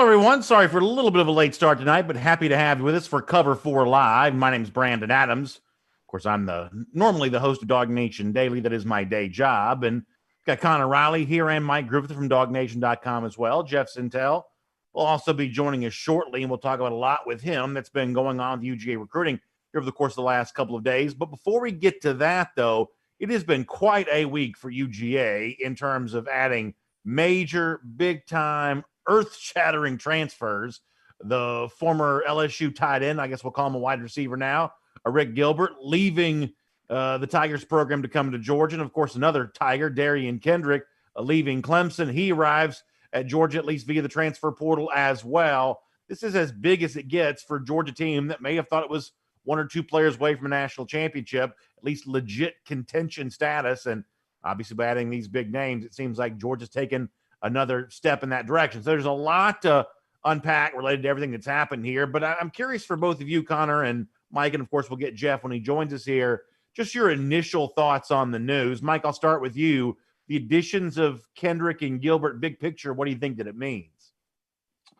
everyone. Sorry for a little bit of a late start tonight, but happy to have you with us for Cover 4 Live. My name's Brandon Adams. Of course, I'm normally the host of Dog Nation Daily. That is my day job. And got Connor Riley here and Mike Griffith from DogNation.com as well. Jeff Sintel will also be joining us shortly, and we'll talk about a lot with him that's been going on with UGA recruiting here over the course of the last couple of days. But before we get to that, though, it has been quite a week for UGA in terms of adding major, big-time, earth-shattering transfers. The former LSU tight end, I guess we'll call him a wide receiver now, Rick Gilbert, leaving the Tigers program to come to Georgia. And, of course, another Tiger, Darian Kendrick, leaving Clemson. He arrives at Georgia, at least via the transfer portal as well. This is as big as it gets for a Georgia team that may have thought it was one or two players away from a national championship, at least legit contention status. And obviously by adding these big names, it seems like Georgia's taken another step in that direction. So there's a lot to unpack related to everything that's happened here. But I'm curious for both of you, Connor and Mike, and of course we'll get Jeff when he joins us here, just your initial thoughts on the news. Mike, I'll start with you. The additions of Kendrick and Gilbert, big picture, what do you think that it means?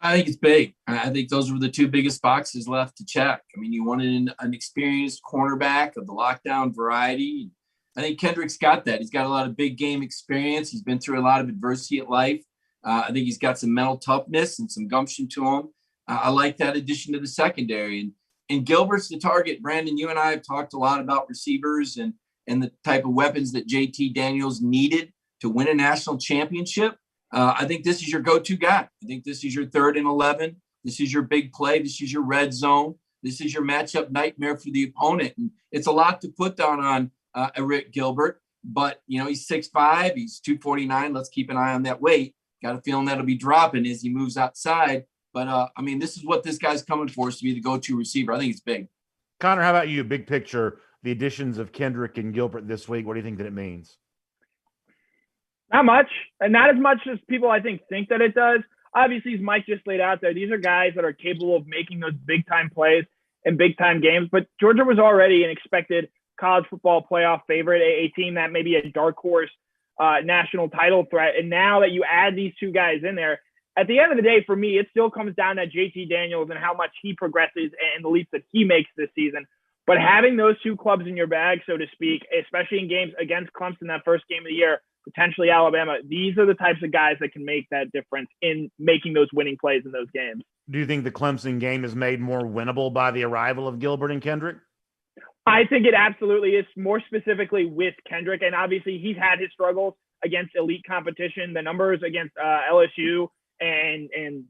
I think it's big. I think those were the two biggest boxes left to check. I mean, you wanted an experienced cornerback of the lockdown variety. I think Kendrick's got that. He's got a lot of big game experience. He's been through a lot of adversity at life. I think he's got some mental toughness and some gumption to him. I like that addition to the secondary. And Gilbert's the target. Brandon, you and I have talked a lot about receivers and the type of weapons that JT Daniels needed to win a national championship. I think this is your go-to guy. I think this is your 3rd and 11. This is your big play. This is your red zone. This is your matchup nightmare for the opponent. And it's a lot to put down on Rick Gilbert, but he's 6'5", he's 249. Let's keep an eye on that weight. Got a feeling that'll be dropping as he moves outside. But I mean, this is what this guy's coming for, is to be the go-to receiver. I think it's big. Connor, how about you? Big picture, the additions of Kendrick and Gilbert this week. What do you think that it means? Not much, and not as much as people I think that it does. Obviously, as Mike just laid out there, these are guys that are capable of making those big-time plays in big-time games. But Georgia was already an expected college football playoff favorite, a team that may be a dark horse national title threat. And now that you add these two guys in there, at the end of the day, for me, it still comes down to JT Daniels and how much he progresses and the leaps that he makes this season. But having those two clubs in your bag, so to speak, especially in games against Clemson, that first game of the year, potentially Alabama, these are the types of guys that can make that difference in making those winning plays in those games. Do you think the Clemson game is made more winnable by the arrival of Gilbert and Kendrick? I think it absolutely is, more specifically with Kendrick. And obviously he's had his struggles against elite competition. The numbers against LSU and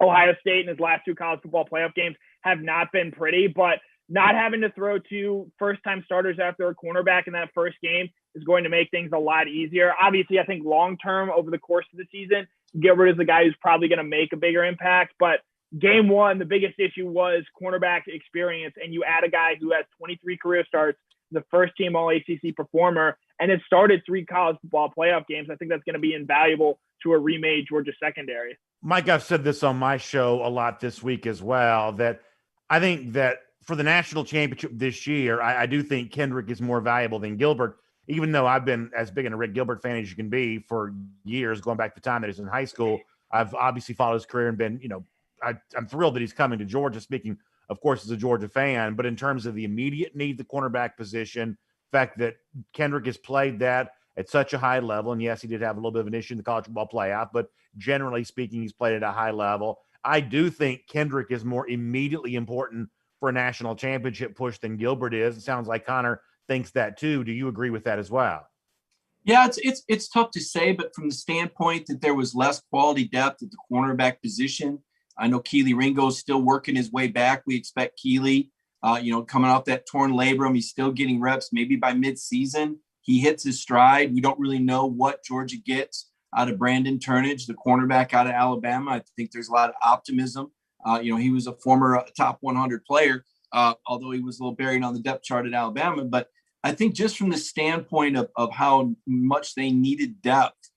Ohio State in his last two college football playoff games have not been pretty, but not having to throw two first-time starters after a cornerback in that first game is going to make things a lot easier. Obviously, I think long-term over the course of the season, Gilbert is the guy who's probably going to make a bigger impact. But game one, the biggest issue was cornerback experience, and you add a guy who has 23 career starts, the first-team All-ACC performer, and has started 3 college football playoff games. I think that's going to be invaluable to a remade Georgia secondary. Mike, I've said this on my show a lot this week as well, that I think that for the national championship this year, I do think Kendrick is more valuable than Gilbert, even though I've been as big a Rick Gilbert fan as you can be for years, going back to the time that he was in high school. I've obviously followed his career and been, I'm thrilled that he's coming to Georgia, speaking, of course, as a Georgia fan. But in terms of the immediate need, the cornerback position, the fact that Kendrick has played that at such a high level, and yes, he did have a little bit of an issue in the college football playoff, but generally speaking, he's played at a high level. I do think Kendrick is more immediately important for a national championship push than Gilbert is. It sounds like Connor thinks that too. Do you agree with that as well? Yeah, it's tough to say, but from the standpoint that there was less quality depth at the cornerback position, I know Keely Ringo is still working his way back. We expect Keely, coming off that torn labrum, he's still getting reps. Maybe by mid-season, he hits his stride. We don't really know what Georgia gets out of Brandon Turnage, the cornerback out of Alabama. I think there's a lot of optimism. He was a former top 100 player, although he was a little buried on the depth chart at Alabama. But I think just from the standpoint of how much they needed depth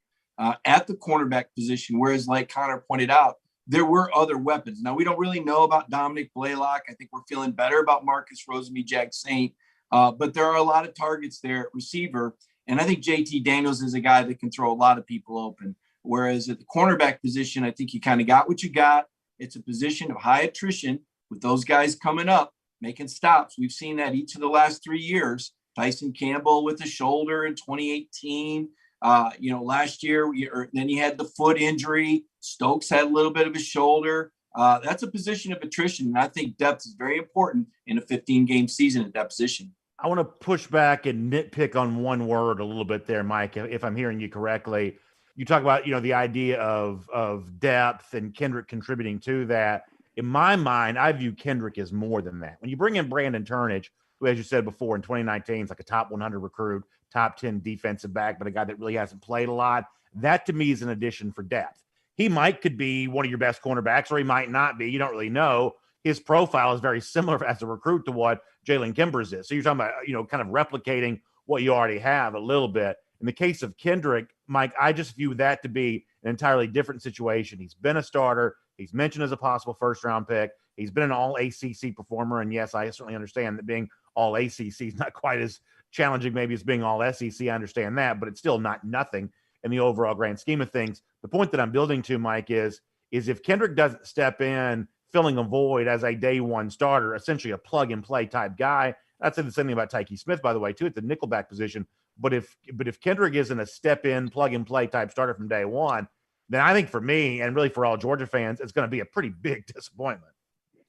at the cornerback position, whereas like Connor pointed out, there were other weapons. Now, we don't really know about Dominic Blaylock. I think we're feeling better about Marcus Rosemy-Jacksaint. But there are a lot of targets there at receiver. And I think JT Daniels is a guy that can throw a lot of people open. Whereas at the cornerback position, I think you kind of got what you got. It's a position of high attrition with those guys coming up, making stops. We've seen that each of the last 3 years. Tyson Campbell with the shoulder in 2018. Last year, then you had the foot injury. Stokes had a little bit of a shoulder. That's a position of attrition. And I think depth is very important in a 15-game season at that position. I want to push back and nitpick on one word a little bit there, Mike, if I'm hearing you correctly. You talk about, the idea of depth and Kendrick contributing to that. In my mind, I view Kendrick as more than that. When you bring in Brandon Turnage, who, as you said before, in 2019 is like a top 100 recruit, top 10 defensive back, but a guy that really hasn't played a lot, that to me is an addition for depth. He could be one of your best cornerbacks, or he might not be. You don't really know. His profile is very similar as a recruit to what Jalen Kimber's is. So you're talking about, kind of replicating what you already have a little bit. In the case of Kendrick, Mike, I just view that to be an entirely different situation. He's been a starter. He's mentioned as a possible first-round pick. He's been an all-ACC performer. And, yes, I certainly understand that being all-ACC is not quite as challenging maybe as being all-SEC. I understand that, but it's still not nothing in the overall grand scheme of things. The point that I'm building to, Mike, is if Kendrick doesn't step in filling a void as a day one starter, essentially a plug-and-play type guy, I'd say the same thing about Tykee Smith, by the way, too, at the nickelback position. But if Kendrick isn't a step-in, plug-and-play type starter from day one, then I think for me and really for all Georgia fans, it's going to be a pretty big disappointment.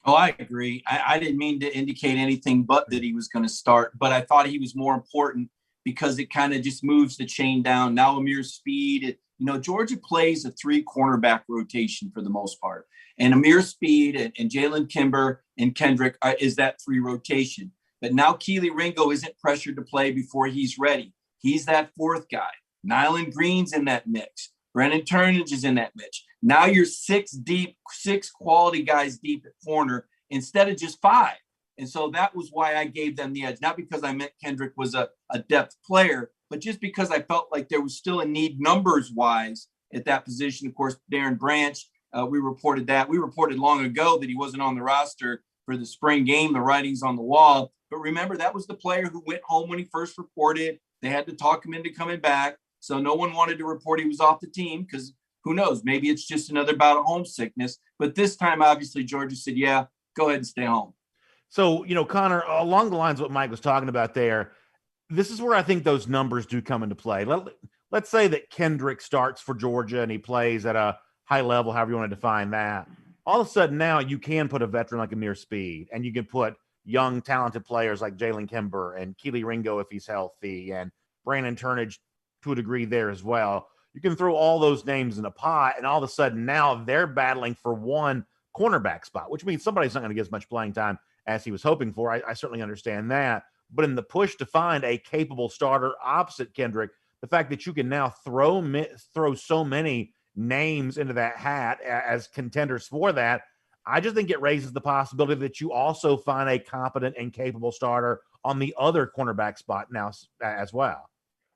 Oh, I agree. I didn't mean to indicate anything but that he was going to start, but I thought he was more important because it kind of just moves the chain down. Now Amir Speed, Georgia plays a 3 cornerback rotation for the most part. And Amir Speed and Jalen Kimber and Kendrick is that 3 rotation. But now Keely Ringo isn't pressured to play before he's ready. He's that 4th guy. Nyland Green's in that mix. Brennan Turnage is in that mix. Now you're 6 quality guys deep at corner instead of just 5. And so that was why I gave them the edge. Not because I meant Kendrick was a depth player, but just because I felt like there was still a need numbers-wise at that position. Of course, Darren Branch, we reported that. We reported long ago that he wasn't on the roster for the spring game. The writing's on the wall. But remember, that was the player who went home when he first reported. They had to talk him into coming back. So no one wanted to report he was off the team because who knows, maybe it's just another bout of homesickness. But this time, obviously, Georgia said, yeah, go ahead and stay home. So, Connor, along the lines of what Mike was talking about there, this is where I think those numbers do come into play. Let's say that Kendrick starts for Georgia and he plays at a high level, however you want to define that. All of a sudden now you can put a veteran like Amir Speed, and you can put young, talented players like Jalen Kimber and Keely Ringo if he's healthy, and Brandon Turnage to a degree there as well. You can throw all those names in a pot, and all of a sudden now they're battling for one cornerback spot, which means somebody's not going to get as much playing time as he was hoping for. I certainly understand that. But in the push to find a capable starter opposite Kendrick, the fact that you can now throw so many names into that hat as contenders for that, I just think it raises the possibility that you also find a competent and capable starter on the other cornerback spot now as well.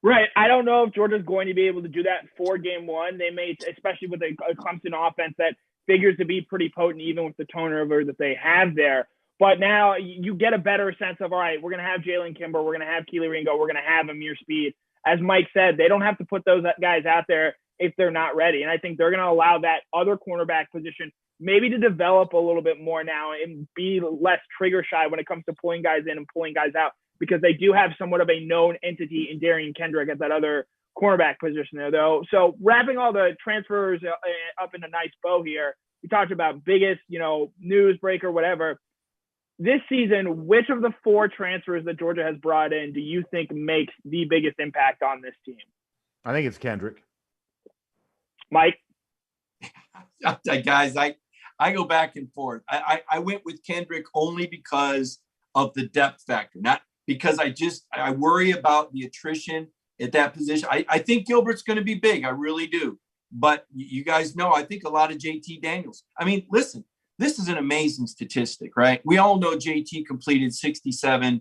Right. I don't know if Georgia's going to be able to do that for game one. They may, especially with a Clemson offense that figures to be pretty potent, even with the turnover that they have there. But now you get a better sense of, all right, we're going to have Jalen Kimber, we're going to have Keely Ringo, we're going to have Amir Speed. As Mike said, they don't have to put those guys out there if they're not ready. And I think they're going to allow that other cornerback position maybe to develop a little bit more now and be less trigger shy when it comes to pulling guys in and pulling guys out, because they do have somewhat of a known entity in Darian Kendrick at that other cornerback position there, though. So wrapping all the transfers up in a nice bow here, we talked about biggest, news breaker, whatever. This season, which of the 4 transfers that Georgia has brought in do you think makes the biggest impact on this team? I think it's Kendrick. Mike? Guys, I go back and forth. I went with Kendrick only because of the depth factor, not because I worry about the attrition at that position. I think Gilbert's going to be big. I really do. But you guys know, I think a lot of JT Daniels. I mean, listen, this is an amazing statistic, right? We all know JT completed 67%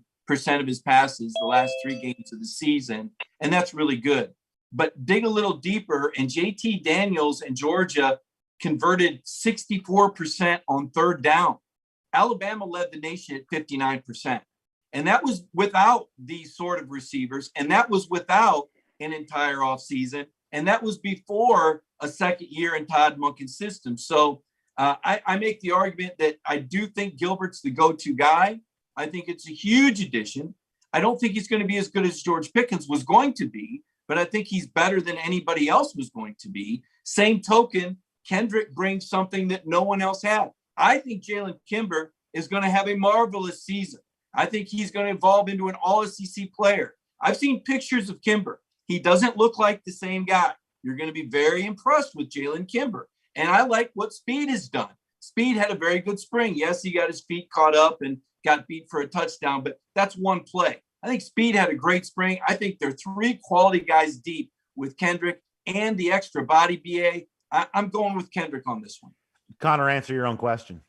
of his passes the last 3 games of the season, and that's really good. But dig a little deeper, and JT Daniels and Georgia converted 64% on 3rd down. Alabama led the nation at 59%. And that was without these sort of receivers, and that was without an entire offseason And that was before a second year in Todd Monken's system. So I make the argument that I do think Gilbert's the go-to guy. I think it's a huge addition. I don't think he's going to be as good as George Pickens was going to be, but I think he's better than anybody else was going to be. Same token, Kendrick brings something that no one else had. I think Jalen Kimber is going to have a marvelous season. I think he's going to evolve into an all-SEC player. I've seen pictures of Kimber. He doesn't look like the same guy. You're going to be very impressed with Jalen Kimber. And I like what Speed has done. Speed had a very good spring. Yes, he got his feet caught up and got beat for a touchdown, but that's one play. I think Speed had a great spring. I think they're three quality guys deep with Kendrick and the extra body BA. I'm going with Kendrick on this one. Connor, answer your own question.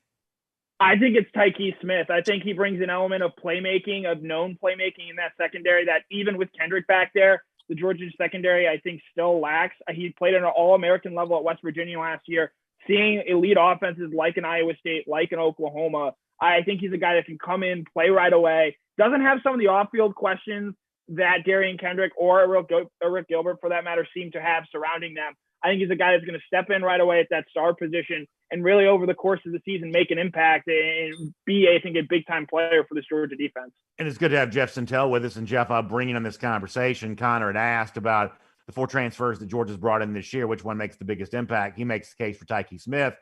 I think it's Tykee Smith. I think he brings an element of playmaking, of known playmaking in that secondary that even with Kendrick back there, the Georgia secondary, I think, still lacks. He played at an All-American level at West Virginia last year. Seeing elite offenses like an Iowa State, like an Oklahoma, I think he's a guy that can come in, play right away. Doesn't have some of the off-field questions that Darian Kendrick or Rick Gilbert, for that matter, seem to have surrounding them. I think he's a guy that's going to step in right away at that star position and really over the course of the season make an impact and be, I think, a big-time player for this Georgia defense. And it's good to have Jeff Sintel with us. And Jeff, bringing on this conversation, Connor had asked about the 4 transfers that Georgia's brought in this year, which one makes the biggest impact. He makes the case for Tykee Smith.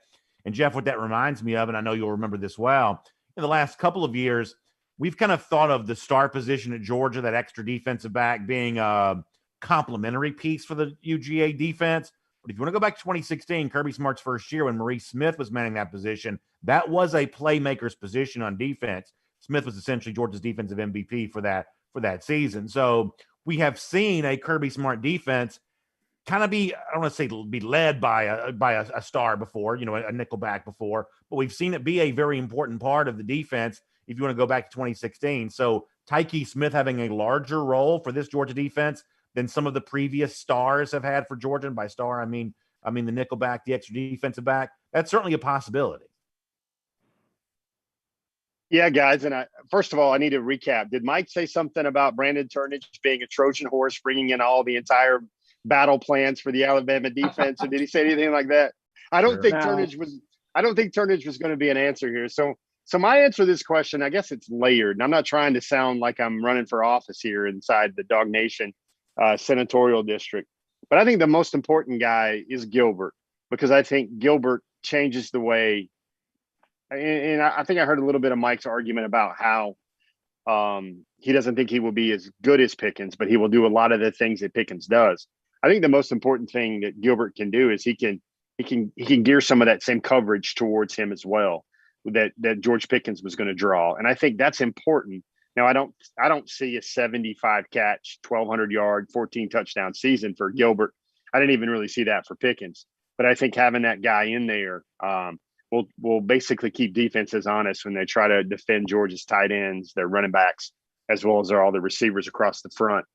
And Jeff, what that reminds me of, and I know you'll remember this well, in the last couple of years, we've kind of thought of the star position at Georgia, that extra defensive back, being a complementary piece for the UGA defense. But if you want to go back to 2016, Kirby Smart's first year when Maurice Smith was manning that position, that was a playmaker's position on defense. Smith was essentially Georgia's defensive MVP for that season. So we have seen a Kirby Smart defense kind of be, I don't want to say be led by a star before, a nickelback before, but we've seen it be a very important part of the defense if you want to go back to 2016. So Tykee Smith having a larger role for this Georgia defense than some of the previous stars have had for Georgia. And by star, I mean the nickelback, the extra defensive back. That's certainly a possibility. Yeah, guys. And first of all, I need to recap. Did Mike say something about Brandon Turnage being a Trojan horse, bringing in all the entire battle plans for the Alabama defense? Or did he say anything like that? I don't think Turnage was going to be an answer here. So my answer to this question, I guess it's layered. And I'm not trying to sound like I'm running for office here inside the Dog Nation senatorial district. But I think the most important guy is Gilbert, because I think Gilbert changes the way. And I think I heard a little bit of Mike's argument about how he doesn't think he will be as good as Pickens, but he will do a lot of the things that Pickens does. I think the most important thing that Gilbert can do is he can gear some of that same coverage towards him as well that George Pickens was going to draw. And I think that's important. Now, I don't see a 75 catch, 1,200 yard, 14 touchdown season for Gilbert. I didn't even really see that for Pickens. But I think having that guy in there will basically keep defenses honest when they try to defend Georgia's tight ends, their running backs, as well as all the receivers across the front.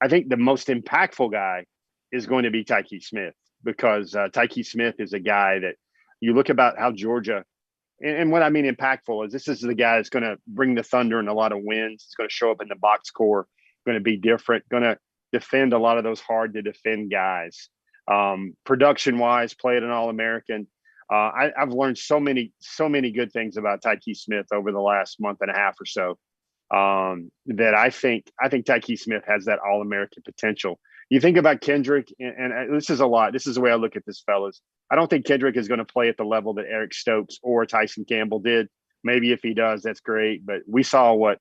I think the most impactful guy is going to be Tykee Smith, because Tykee Smith is a guy that you look about how Georgia – and what I mean impactful is this is the guy that's going to bring the thunder and a lot of wins. It's going to show up in the box score, going to be different, going to defend a lot of those hard to defend guys. Production wise, played an All-American. I've learned so many good things about Tykee Smith over the last month and a half or so that I think Tykee Smith has that All-American potential. You think about Kendrick, and this is a lot. This is the way I look at this, fellas. I don't think Kendrick is going to play at the level that Eric Stokes or Tyson Campbell did. Maybe if he does, that's great. But we saw what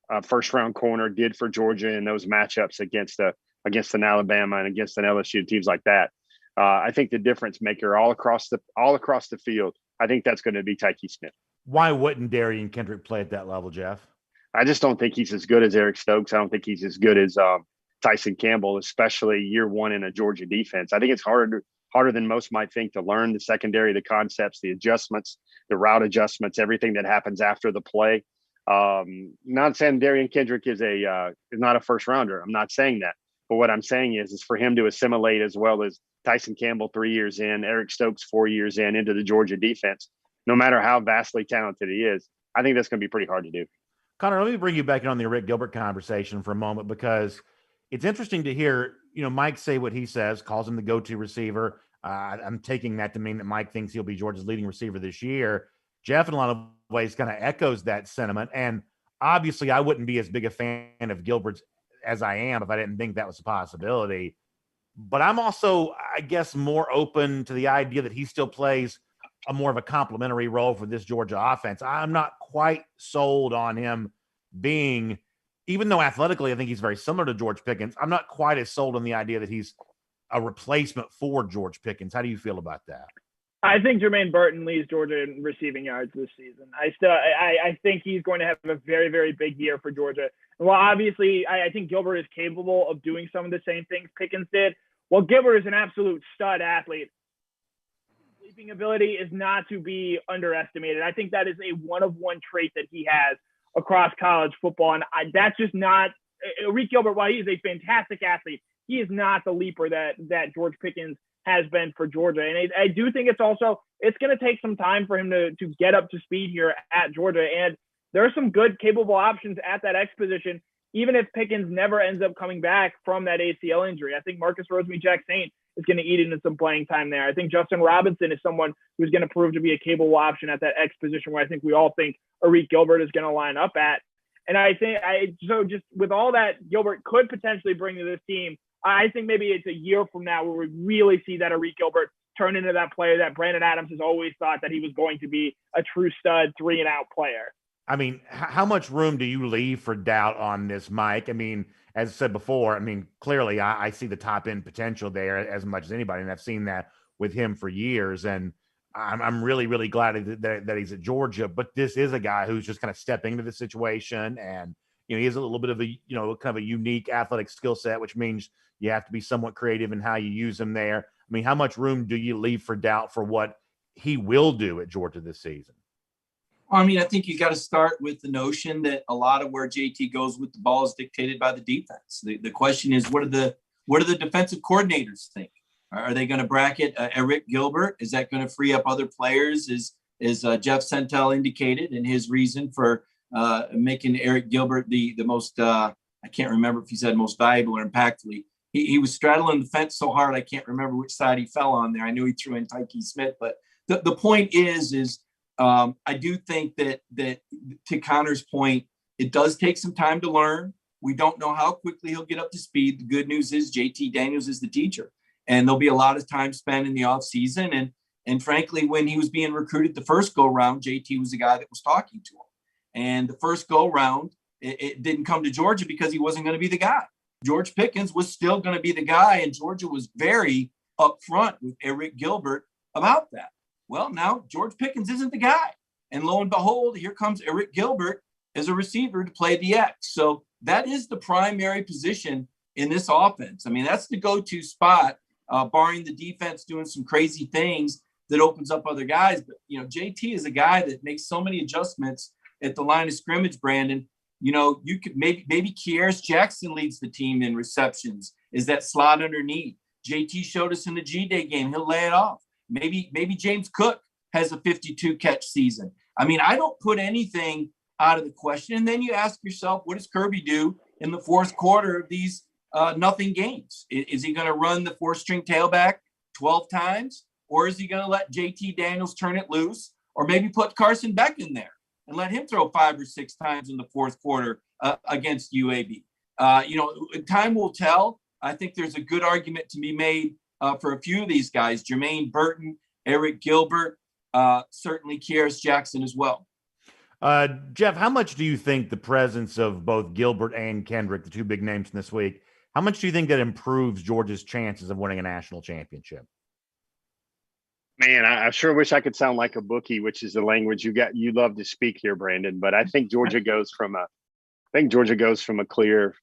a first-round corner did for Georgia in those matchups against an Alabama and against an LSU, teams like that. I think the difference maker all across the field, I think that's going to be Tykee Smith. Why wouldn't Darian Kendrick play at that level, Jeff? I just don't think he's as good as Eric Stokes. I don't think he's as good as Tyson Campbell, especially year one in a Georgia defense. I think it's harder than most might think to learn the secondary, the concepts, the adjustments, the route adjustments, everything that happens after the play. Not saying Darian Kendrick is not a first rounder. I'm not saying that. But what I'm saying is for him to assimilate as well as Tyson Campbell 3 years in, Eric Stokes 4 years in into the Georgia defense, no matter how vastly talented he is, I think that's going to be pretty hard to do. Connor, let me bring you back in on the Rick Gilbert conversation for a moment, because it's interesting to hear, Mike say what he says, calls him the go-to receiver. I'm taking that to mean that Mike thinks he'll be Georgia's leading receiver this year. Jeff, in a lot of ways, kind of echoes that sentiment. And obviously, I wouldn't be as big a fan of Gilbert's as I am if I didn't think that was a possibility. But I'm also, I guess, more open to the idea that he still plays a more of a complementary role for this Georgia offense. I'm not quite sold on him being, even though athletically I think he's very similar to George Pickens, I'm not quite as sold on the idea that he's a replacement for George Pickens. How do you feel about that? I think Jermaine Burton leads Georgia in receiving yards this season. I think he's going to have a very, very big year for Georgia. Well, obviously, I think Gilbert is capable of doing some of the same things Pickens did. Well, Gilbert is an absolute stud athlete. Leaping ability is not to be underestimated. I think that is a one-of-one trait that he has across college football. And that's just not – Arik Gilbert, while he is a fantastic athlete, he is not the leaper that George Pickens has been for Georgia. And I do think it's going to take some time for him to get up to speed here at Georgia. And there are some good, capable options at that X position, even if Pickens never ends up coming back from that ACL injury. I think Marcus Rosemy-Jack Saint is going to eat into some playing time there. I think Justin Robinson is someone who's going to prove to be a capable option at that X position where I think we all think Arik Gilbert is going to line up at. And I think so just with all that Gilbert could potentially bring to this team, I think maybe it's a year from now where we really see that Arik Gilbert turn into that player that Brandon Adams has always thought that he was going to be, a true stud, 3-and-out player. I mean, how much room do you leave for doubt on this, Mike? I mean, as I said before, clearly I see the top end potential there as much as anybody, and I've seen that with him for years. And I'm really, really glad that he's at Georgia. But this is a guy who's just kind of stepping into the situation, and he has a little bit of a kind of a unique athletic skill set, which means you have to be somewhat creative in how you use him there. I mean, how much room do you leave for doubt for what he will do at Georgia this season? I mean, I think you got to start with the notion that a lot of where JT goes with the ball is dictated by the defense. The question is, what do the defensive coordinators think? Are they going to bracket Arik Gilbert? Is that going to free up other players? Is Jeff Sentell indicated in his reason for making Arik Gilbert the most? I can't remember if he said most valuable or impactfully. He was straddling the fence so hard I can't remember which side he fell on there. I knew he threw in Tykee Smith, but the point is. I do think that to Connor's point, it does take some time to learn. We don't know how quickly he'll get up to speed. The good news is JT Daniels is the teacher, and there'll be a lot of time spent in the off season. And frankly, when he was being recruited the first go round, JT was the guy that was talking to him. And the first go round, it didn't come to Georgia because he wasn't going to be the guy. George Pickens was still going to be the guy, and Georgia was very upfront with Arik Gilbert about that. Well, now George Pickens isn't the guy. And lo and behold, here comes Arik Gilbert as a receiver to play the X. So that is the primary position in this offense. I mean, that's the go-to spot, barring the defense doing some crazy things that opens up other guys. But, JT is a guy that makes so many adjustments at the line of scrimmage, Brandon. You could maybe Kearis Jackson leads the team in receptions, is that slot underneath. JT showed us in the G-Day game. He'll lay it off. Maybe James Cook has a 52 catch season. I mean, I don't put anything out of the question. And then you ask yourself, what does Kirby do in the fourth quarter of these nothing games? Is he going to run the 4-string tailback 12 times? Or is he going to let JT Daniels turn it loose? Or maybe put Carson Beck in there and let him throw 5 or 6 times in the fourth quarter against UAB? Time will tell. I think there's a good argument to be made for a few of these guys, Jermaine Burton, Arik Gilbert, certainly Kearis Jackson as well. Jeff, how much do you think the presence of both Gilbert and Kendrick, the two big names from this week, how much do you think that improves Georgia's chances of winning a national championship? Man, I sure wish I could sound like a bookie, which is the language you love to speak here, Brandon. But I think Georgia goes from a clear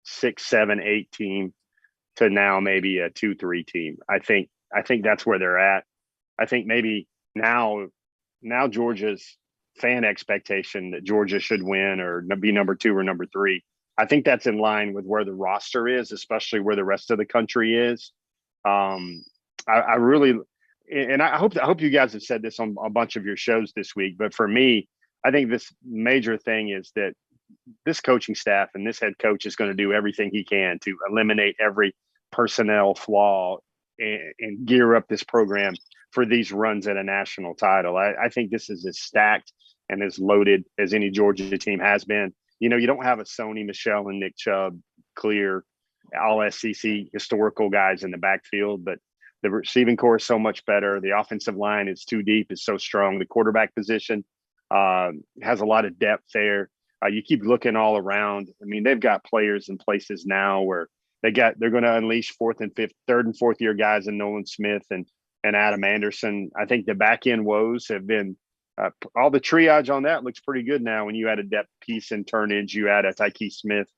6, 7, 8 team to now maybe a 2-3 team. I think that's where they're at. I think maybe now Georgia's fan expectation that Georgia should win or be number 2 or number 3. I think that's in line with where the roster is, especially where the rest of the country is. I really, and I hope you guys have said this on a bunch of your shows this week, but for me, I think this major thing is that this coaching staff and this head coach is going to do everything he can to eliminate every personnel flaw and gear up this program for these runs at a national title. I think this is as stacked and as loaded as any Georgia team has been. You know, you don't have a Sony Michel and Nick Chubb, clear all SEC historical guys in the backfield, but the receiving core is so much better. The offensive line is too deep, is so strong. The quarterback position has a lot of depth there. You keep looking all around. I mean, they've got players in places now where they're going to unleash third and fourth year guys in Nolan Smith and Adam Anderson. I think the back end woes have been all the triage on that looks pretty good now. When you add a depth piece in Turnage, you add a Tykee Smith,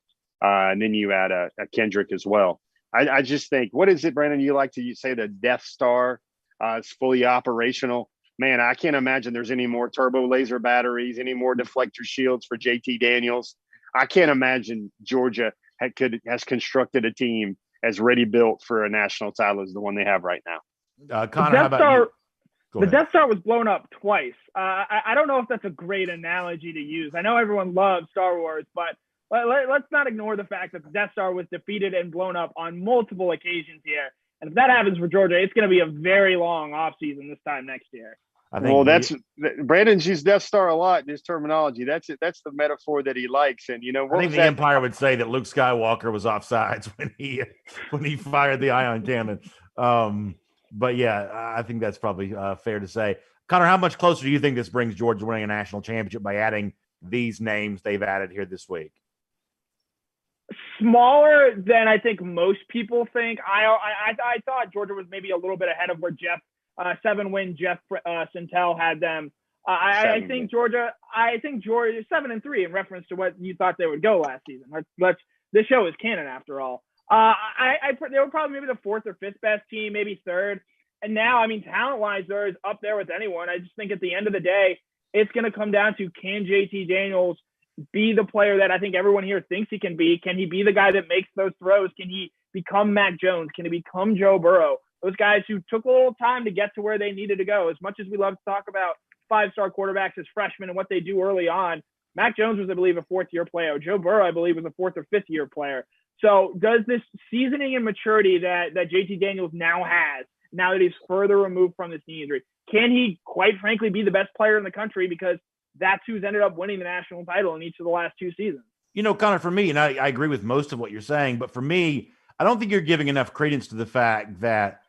and then you add a Kendrick as well. I just think, what is it, Brandon? You like to say the Death Star is fully operational. Man, I can't imagine there's any more turbo laser batteries, any more deflector shields for JT Daniels. I can't imagine Georgia has constructed a team as ready built for a national title as the one they have right now. Connor, how about you? The Death Star was blown up twice. I don't know if that's a great analogy to use. I know everyone loves Star Wars, but let's not ignore the fact that the Death Star was defeated and blown up on multiple occasions here. And if that happens for Georgia, it's going to be a very long offseason this time next year. Brandon's used Death Star a lot in his terminology. That's it. That's the metaphor that he likes. And I think the Empire would say that Luke Skywalker was offsides when he fired the ion cannon. But yeah, I think that's probably fair to say. Connor, how much closer do you think this brings Georgia winning a national championship by adding these names they've added here this week? Smaller than I think most people think. I thought Georgia was maybe a little bit ahead of where Jeff 7-win Jeff Sintel had them. I think Georgia 7-3 in reference to what you thought they would go last season. This show is canon after all. They were probably maybe the fourth or fifth best team, maybe third. And now, I mean, talent-wise, they're up there with anyone. I just think at the end of the day, it's going to come down to, can JT Daniels be the player that I think everyone here thinks he can be? Can he be the guy that makes those throws? Can he become Mac Jones? Can he become Joe Burrow? Those guys who took a little time to get to where they needed to go. As much as we love to talk about five-star quarterbacks as freshmen and what they do early on, Mac Jones was, I believe, a fourth-year player. Joe Burrow, I believe, was a fourth or fifth-year player. So does this seasoning and maturity that JT Daniels now has, now that he's further removed from this knee injury, can he, quite frankly, be the best player in the country? Because that's who's ended up winning the national title in each of the last two seasons. You know, Connor, for me, and I agree with most of what you're saying, but for me, I don't think you're giving enough credence to the fact that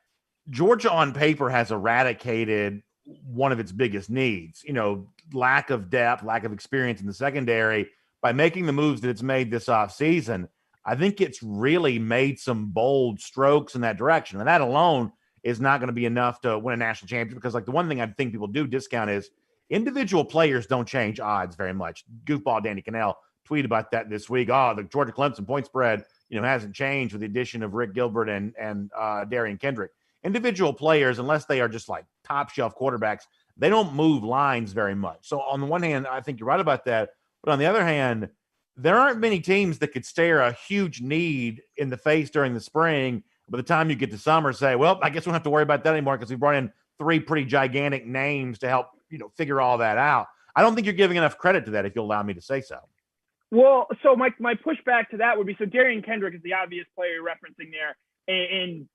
Georgia on paper has eradicated one of its biggest needs, you know, lack of depth, lack of experience in the secondary. By making the moves that it's made this offseason, I think it's really made some bold strokes in that direction. And that alone is not going to be enough to win a national championship, because like the one thing I think people do discount is individual players don't change odds very much. Goofball Danny Cannell tweeted about that this week. The Georgia Clemson point spread, you know, hasn't changed with the addition of Rick Gilbert and Darian Kendrick. Individual players, unless they are just like top shelf quarterbacks, they don't move lines very much. So on the one hand, I think you're right about that. But on the other hand, there aren't many teams that could stare a huge need in the face during the spring. By the time you get to summer, say, well, I guess we don't have to worry about that anymore because we brought in three pretty gigantic names to help, you know, figure all that out. I don't think you're giving enough credit to that, if you'll allow me to say so. Well, so my pushback to that would be, so Darian Kendrick is the obvious player you're referencing there in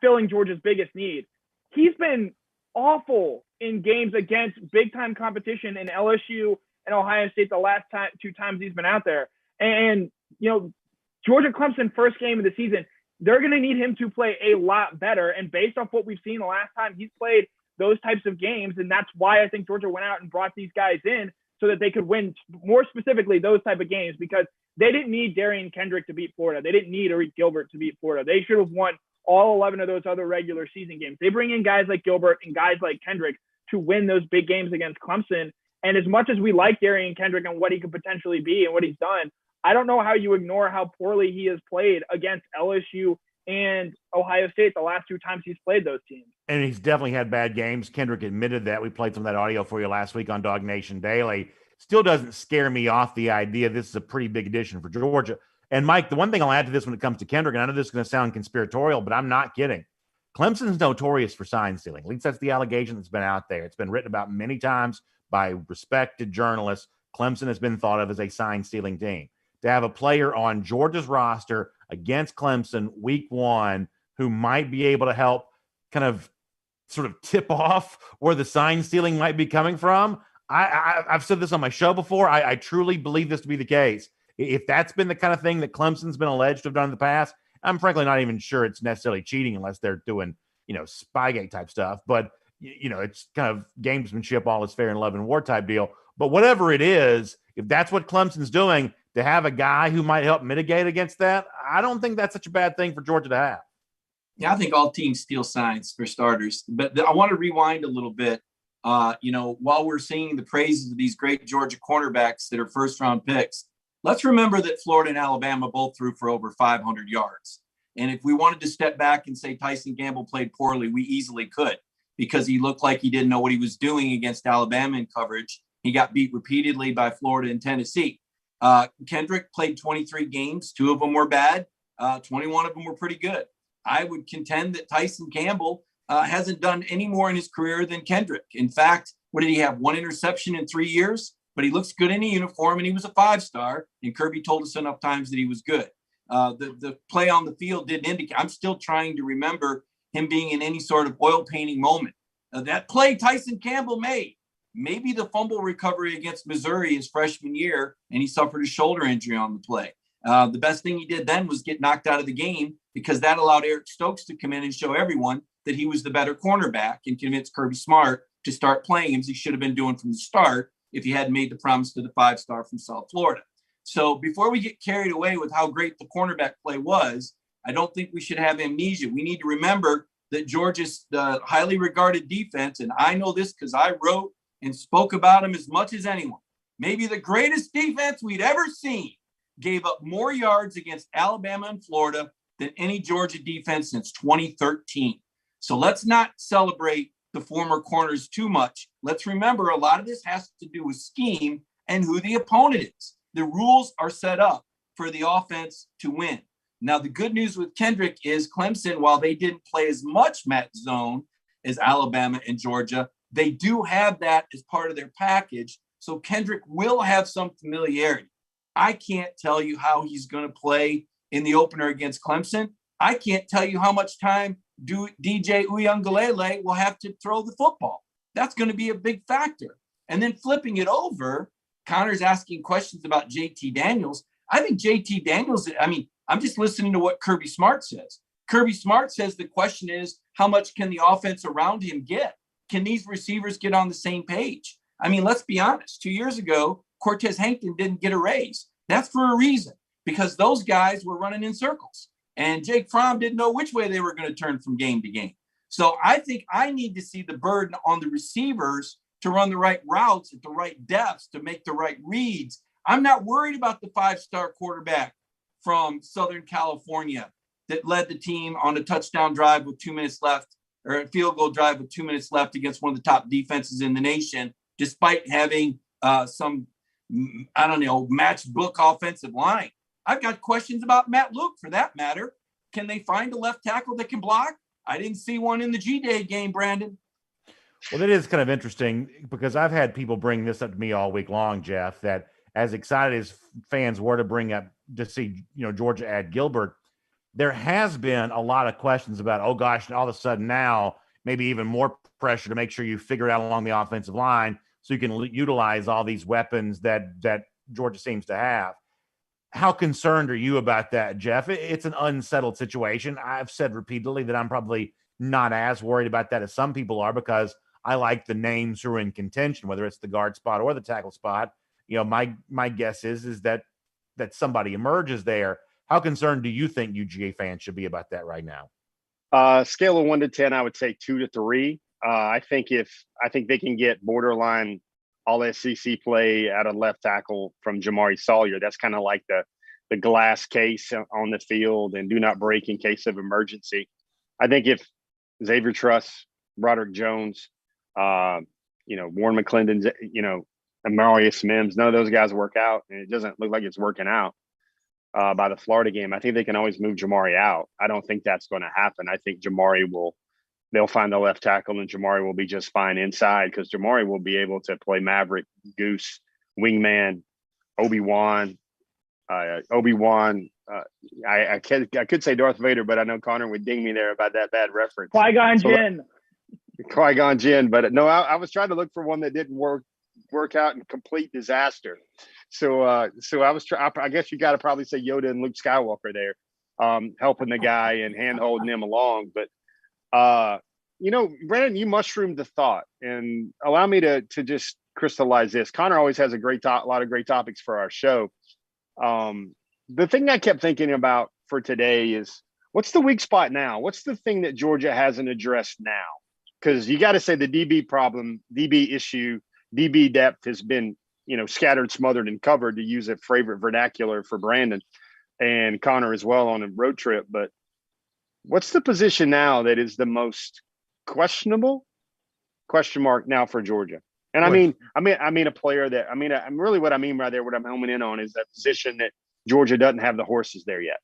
filling Georgia's biggest need. He's been awful in games against big-time competition in LSU and Ohio State the last two times he's been out there. And, you know, Georgia Clemson first game of the season, they're going to need him to play a lot better. And based off what we've seen the last time he's played those types of games, and that's why I think Georgia went out and brought these guys in so that they could win, more specifically, those type of games, because they didn't need Darian Kendrick to beat Florida. They didn't need Rick Gilbert to beat Florida. They should have won all 11 of those other regular season games. They bring in guys like Gilbert and guys like Kendrick to win those big games against Clemson. And as much as we like Darian Kendrick and what he could potentially be and what he's done, I don't know how you ignore how poorly he has played against LSU and Ohio State the last two times he's played those teams. And he's definitely had bad games. Kendrick admitted that. We played some of that audio for you last week on Dog Nation Daily. Still doesn't scare me off the idea this is a pretty big addition for Georgia. And, Mike, the one thing I'll add to this when it comes to Kendrick, and I know this is going to sound conspiratorial, but I'm not kidding. Clemson's notorious for sign stealing. At least that's the allegation that's been out there. It's been written about many times by respected journalists. Clemson has been thought of as a sign-stealing team. To have a player on Georgia's roster against Clemson week 1 who might be able to help kind of sort of tip off where the sign stealing might be coming from. I've said this on my show before. I truly believe this to be the case. If that's been the kind of thing that Clemson's been alleged to have done in the past, I'm frankly not even sure it's necessarily cheating unless they're doing, Spygate type stuff. But, it's kind of gamesmanship, all is fair in love and war type deal. But whatever it is, if that's what Clemson's doing, to have a guy who might help mitigate against that, I don't think that's such a bad thing for Georgia to have. Yeah, I think all teams steal signs for starters. But I want to rewind a little bit. While we're singing the praises of these great Georgia cornerbacks that are first-round picks, let's remember that Florida and Alabama both threw for over 500 yards. And if we wanted to step back and say Tyson Campbell played poorly, we easily could, because he looked like he didn't know what he was doing against Alabama in coverage. He got beat repeatedly by Florida and Tennessee. Kendrick played 23 games. 2 of them were bad. 21 of them were pretty good. I would contend that Tyson Campbell hasn't done any more in his career than Kendrick. In fact, what did he have? 1 interception in 3 years, but he looks good in a uniform, and he was a 5-star. And Kirby told us enough times that he was good. The play on the field didn't indicate. I'm still trying to remember him being in any sort of oil painting moment. That play Tyson Campbell made, maybe the fumble recovery against Missouri his freshman year, and he suffered a shoulder injury on the play. The best thing he did then was get knocked out of the game, because that allowed Eric Stokes to come in and show everyone that he was the better cornerback and convince Kirby Smart to start playing him, as he should have been doing from the start if he hadn't made the promise to the 5-star from South Florida. So before we get carried away with how great the cornerback play was, I don't think we should have amnesia. We need to remember that Georgia's highly regarded defense, and I know this because I wrote and spoke about him as much as anyone, maybe the greatest defense we'd ever seen, gave up more yards against Alabama and Florida than any Georgia defense since 2013. So let's not celebrate the former corners too much. Let's remember a lot of this has to do with scheme and who the opponent is. The rules are set up for the offense to win. Now, the good news with Kendrick is Clemson, while they didn't play as much mat zone as Alabama and Georgia, they do have that as part of their package. So Kendrick will have some familiarity. I can't tell you how he's going to play in the opener against Clemson. I can't tell you how much time DJ Uiagalelei will have to throw the football. That's going to be a big factor. And then flipping it over, Connor's asking questions about JT Daniels. I think JT Daniels, I'm just listening to what Kirby Smart says. Kirby Smart says the question is, how much can the offense around him get? Can these receivers get on the same page? Let's be honest. 2 years ago, Cortez Hankton didn't get a raise. That's for a reason, because those guys were running in circles. And Jake Fromm didn't know which way they were going to turn from game to game. So I think I need to see the burden on the receivers to run the right routes at the right depths, to make the right reads. I'm not worried about the 5-star quarterback from Southern California that led the team on a touchdown drive with 2 minutes left, or a field goal drive with 2 minutes left against one of the top defenses in the nation, despite having some matchbook offensive line. I've got questions about Matt Luke, for that matter. Can they find a left tackle that can block? I didn't see one in the G-Day game, Brandon. Well, that is kind of interesting, because I've had people bring this up to me all week long, Jeff, that as excited as fans were to see, Georgia add Gilbert, there has been a lot of questions about, oh gosh, and all of a sudden now, maybe even more pressure to make sure you figure it out along the offensive line so you can utilize all these weapons that Georgia seems to have. How concerned are you about that, Jeff? It's an unsettled situation. I've said repeatedly that I'm probably not as worried about that as some people are, because I like the names who are in contention, whether it's the guard spot or the tackle spot. My guess is that somebody emerges there. How concerned do you think UGA fans should be about that right now? Scale of 1 to 10, I would say 2 to 3. I think they can get borderline all SEC play at a left tackle from Jamari Sawyer. That's kind of like the glass case on the field and do not break in case of emergency. I think if Xavier Truss, Broderick Jones, Warren McClendon, and Marius Mims, none of those guys work out, and it doesn't look like it's working out by the Florida game. I think they can always move Jamari out. I don't think that's going to happen. I think they'll find the left tackle, and Jamari will be just fine inside, because Jamari will be able to play Maverick, Goose, wingman, Obi-Wan. I could say Darth Vader, but I know Connor would ding me there about that bad reference. Qui-Gon Jinn. Qui-Gon Jinn, but no, I was trying to look for one that didn't work out in complete disaster. So I guess you got to probably say Yoda and Luke Skywalker there, helping the guy and hand holding him along. But Brandon, you mushroomed the thought, and allow me to just crystallize this. Connor always has a lot of great topics for our show. The thing I kept thinking about for today is, what's the weak spot now? What's the thing that Georgia hasn't addressed now? Because you got to say the DB problem, DB issue, DB depth has been, scattered, smothered, and covered, to use a favorite vernacular for Brandon and Connor as well on a road trip. But what's the position now that is the most questionable? Question mark now for Georgia. And I mean a player that, I'm really, what I mean right there, what I'm homing in on is that position that Georgia doesn't have the horses there yet.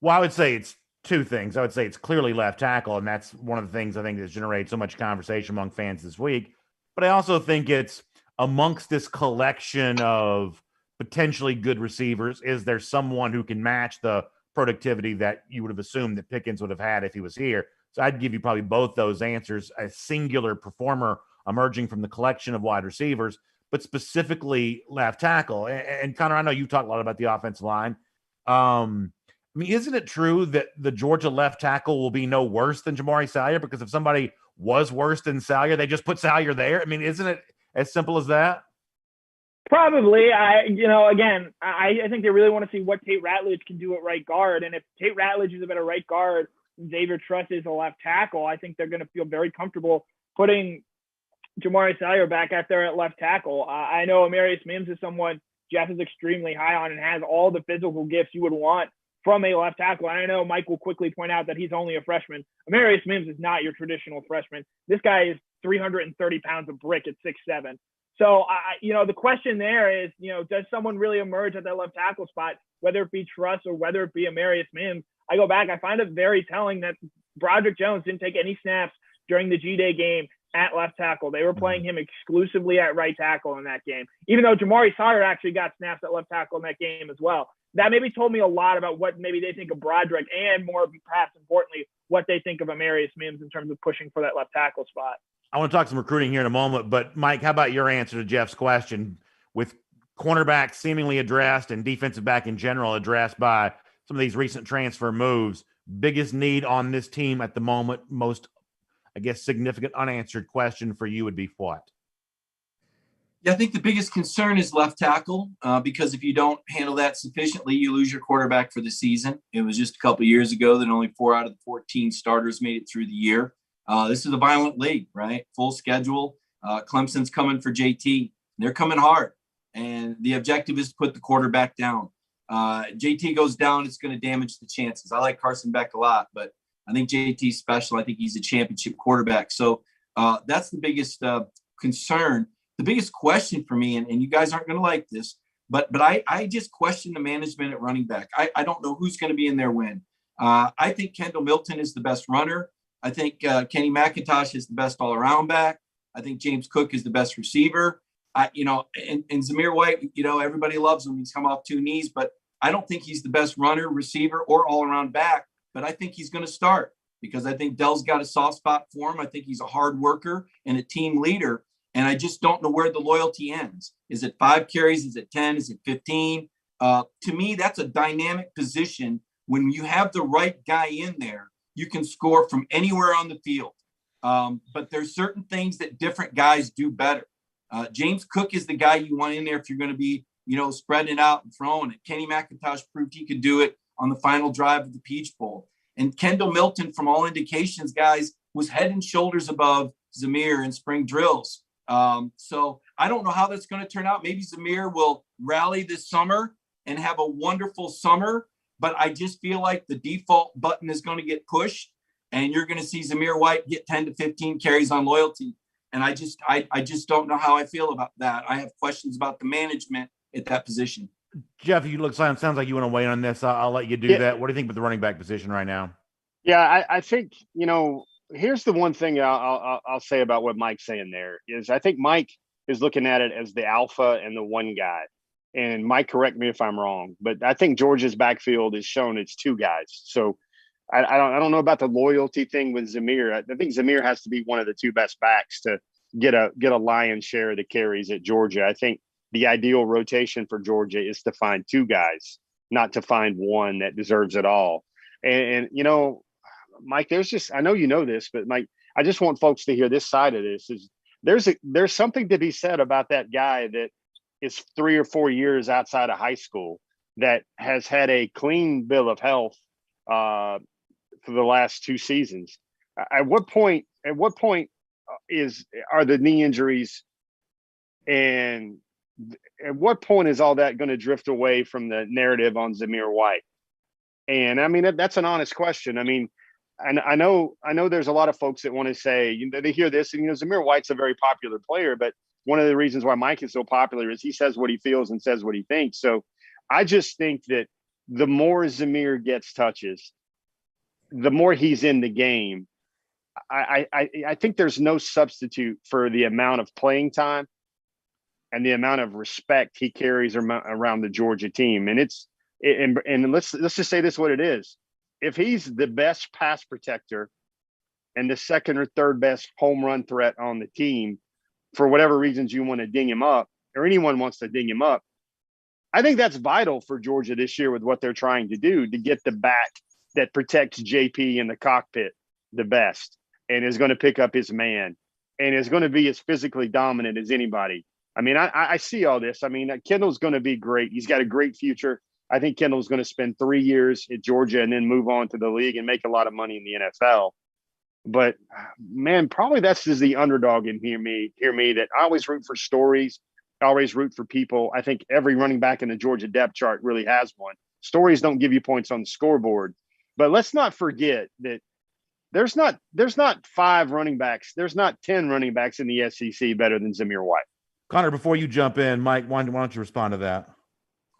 Well, I would say it's two things. I would say it's clearly left tackle, and that's one of the things I think that's generated so much conversation among fans this week. But I also think it's amongst this collection of potentially good receivers, is there someone who can match the productivity that you would have assumed that Pickens would have had if he was here? So I'd give you probably both those answers. A singular performer emerging from the collection of wide receivers, but specifically left tackle. And Connor, I know you talk a lot about the offensive line. Isn't it true that the Georgia left tackle will be no worse than Jamari Salyer? Because if somebody was worse than Salyer, they just put Salyer there. Isn't it as simple as that? Probably. I think they really want to see what Tate Ratledge can do at right guard. And if Tate Ratledge is a better right guard, Xavier Truss is a left tackle, I think they're going to feel very comfortable putting Jamari Salyer back out there at left tackle. I know Amarius Mims is someone Jeff is extremely high on and has all the physical gifts you would want from a left tackle. And I know Mike will quickly point out that he's only a freshman. Amarius Mims is not your traditional freshman. This guy is 330 pounds of brick at 6'7". So, the question there is, does someone really emerge at that left tackle spot, whether it be Truss or whether it be Amarius Mims? I go back, I find it very telling that Broderick Jones didn't take any snaps during the G-Day game at left tackle. They were playing him exclusively at right tackle in that game, even though Jamari Salyer actually got snaps at left tackle in that game as well. That maybe told me a lot about what maybe they think of Broderick, and more perhaps importantly, what they think of Amarius Mims in terms of pushing for that left tackle spot. I want to talk some recruiting here in a moment, but Mike, how about your answer to Jeff's question? With cornerback seemingly addressed and defensive back in general addressed by some of these recent transfer moves, biggest need on this team at the moment, most, significant unanswered question for you would be what? Yeah, I think the biggest concern is left tackle, because if you don't handle that sufficiently, you lose your quarterback for the season. It was just a couple of years ago that only 4 out of the 14 starters made it through the year. This is a violent league, right? Full schedule. Clemson's coming for JT. They're coming hard. And the objective is to put the quarterback down. JT goes down, it's going to damage the chances. I like Carson Beck a lot, but I think JT's special. I think he's a championship quarterback. So that's the biggest concern. The biggest question for me, and you guys aren't going to like this, but I just question the management at running back. I don't know who's going to be in there when. I think Kendall Milton is the best runner. I think Kenny McIntosh is the best all-around back. I think James Cook is the best receiver. And Zamir White, everybody loves him. He's come off 2 knees, but I don't think he's the best runner, receiver, or all-around back. But I think he's going to start because I think Dell's got a soft spot for him. I think he's a hard worker and a team leader. And I just don't know where the loyalty ends. Is it 5 carries? Is it 10? Is it 15? To me, that's a dynamic position. When you have the right guy in there, you can score from anywhere on the field. But there's certain things that different guys do better. James Cook is the guy you want in there if you're going to be, spreading it out and throwing it. Kenny McIntosh proved he could do it on the final drive of the Peach Bowl. And Kendall Milton, from all indications, guys, was head and shoulders above Zamir in spring drills. So I don't know how that's going to turn out. Maybe Zamir will rally this summer and have a wonderful summer, but I just feel like the default button is going to get pushed and you're going to see Zamir White get 10 to 15 carries on loyalty. And I just don't know how I feel about that. I have questions about the management at that position. Jeff, sounds like you want to weigh in on this. I'll let you do that. What do you think about the running back position right now? Yeah, I think, here's the one thing I'll say about what Mike's saying there is I think Mike is looking at it as the alpha and the one guy. And Mike, correct me if I'm wrong, but I think Georgia's backfield is shown it's two guys. So I don't know about the loyalty thing with Zamir. I think Zamir has to be one of the two best backs to get a lion's share of the carries at Georgia. I think the ideal rotation for Georgia is to find two guys, not to find one that deserves it all. And you know, Mike, I know you know this, but Mike, I just want folks to hear this side of this. Is there's something to be said about that guy that is 3 or 4 years outside of high school that has had a clean bill of health for the last 2 seasons. At what point are the knee injuries, and at what point is all that going to drift away from the narrative on Zamir White? And I mean, that's an honest question. I mean, and I know there's a lot of folks that want to say, they hear this and, Zamir White's a very popular player, but one of the reasons why Mike is so popular is he says what he feels and says what he thinks. So I just think that the more Zamir gets touches, the more he's in the game. I think there's no substitute for the amount of playing time and the amount of respect he carries around the Georgia team. And let's just say this what it is. If he's the best pass protector and the second or third best home run threat on the team, for whatever reasons you want to ding him up, or anyone wants to ding him up, I think that's vital for Georgia this year with what they're trying to do, to get the back that protects JP in the cockpit the best and is going to pick up his man and is going to be as physically dominant as anybody. I mean, I see all this. I mean, Kendall's going to be great. He's got a great future. I think Kendall's going to spend 3 years at Georgia and then move on to the league and make a lot of money in the NFL. But man, probably that's just the underdog in hear me that I always root for stories. I always root for people. I think every running back in the Georgia depth chart really has one. Stories don't give you points on the scoreboard, but let's not forget that there's not 5 running backs. There's not 10 running backs in the SEC better than Zamir White. Connor, before you jump in, Mike, why don't you respond to that?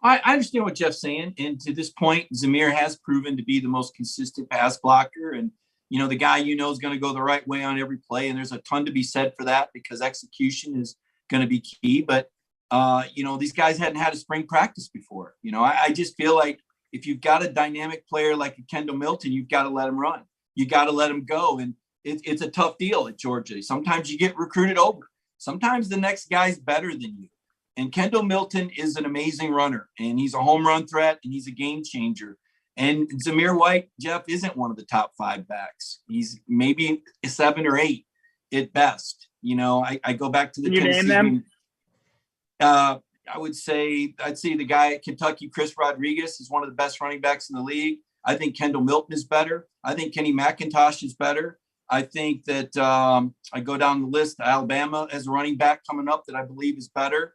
I understand what Jeff's saying. And to this point, Zamir has proven to be the most consistent pass blocker. And, the guy is going to go the right way on every play. And there's a ton to be said for that because execution is going to be key. But, these guys hadn't had a spring practice before. I just feel like if you've got a dynamic player like a Kendall Milton, you've got to let him run. You got to let him go. And it's a tough deal at Georgia. Sometimes you get recruited over. Sometimes the next guy's better than you. And Kendall Milton is an amazing runner, and he's a home run threat, and he's a game changer. And Zamir White, Jeff, isn't one of the top 5 backs. He's maybe 7 or 8 at best. I go back to the Tennessee. You name them? I'd say the guy at Kentucky, Chris Rodriguez, is one of the best running backs in the league. I think Kendall Milton is better. I think Kenny McIntosh is better. I think that I go down the list. Alabama as a running back coming up that I believe is better.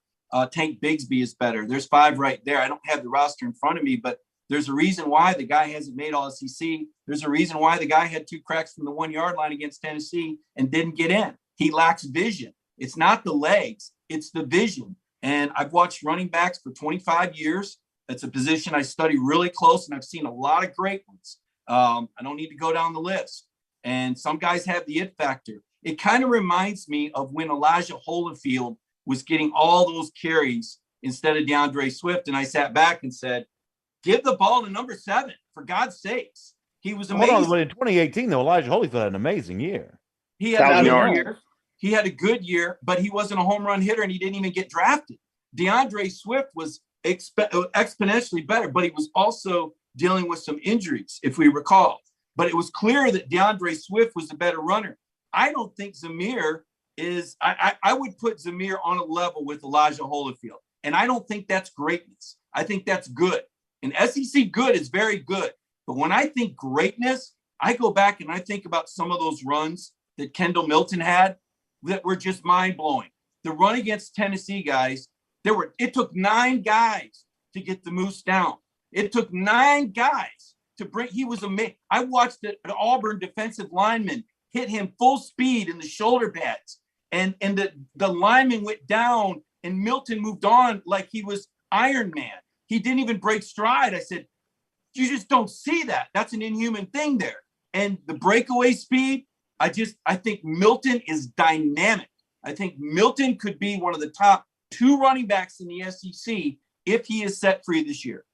Tank Bigsby is better. There's 5 right there. I don't have the roster in front of me, but there's a reason why the guy hasn't made all SEC. There's a reason why the guy had 2 cracks from the 1-yard line against Tennessee and didn't get in. He lacks vision. It's not the legs, it's the vision. And I've watched running backs for 25 years. That's a position I study really close, and I've seen a lot of great ones. I don't need to go down the list. And some guys have the it factor. It kind of reminds me of when Elijah Holyfield was getting all those carries instead of DeAndre Swift. And I sat back and said, give the ball to number 7, for God's sakes. He was amazing. Hold on, but in 2018, though, Elijah Holyfield had an amazing year. He had a good year. He had a good year, but he wasn't a home run hitter, and he didn't even get drafted. DeAndre Swift was exponentially better, but he was also dealing with some injuries, if we recall. But it was clear that DeAndre Swift was the better runner. I don't think Zamir is – I would put Zamir on a level with Elijah Holyfield, and I don't think that's greatness. I think that's good. And SEC good is very good. But when I think greatness, I go back and I think about some of those runs that Kendall Milton had that were just mind-blowing. The run against Tennessee, guys, it took 9 guys to get the Moose down. It took 9 guys to bring – he was amazing. I watched an Auburn defensive lineman hit him full speed in the shoulder pads, and the lineman went down, and Milton moved on like he was Iron Man. He didn't even break stride. I said, you just don't see that. That's an inhuman thing there. And the breakaway speed, I think Milton is dynamic. I think Milton could be one of the top 2 running backs in the SEC if he is set free this year.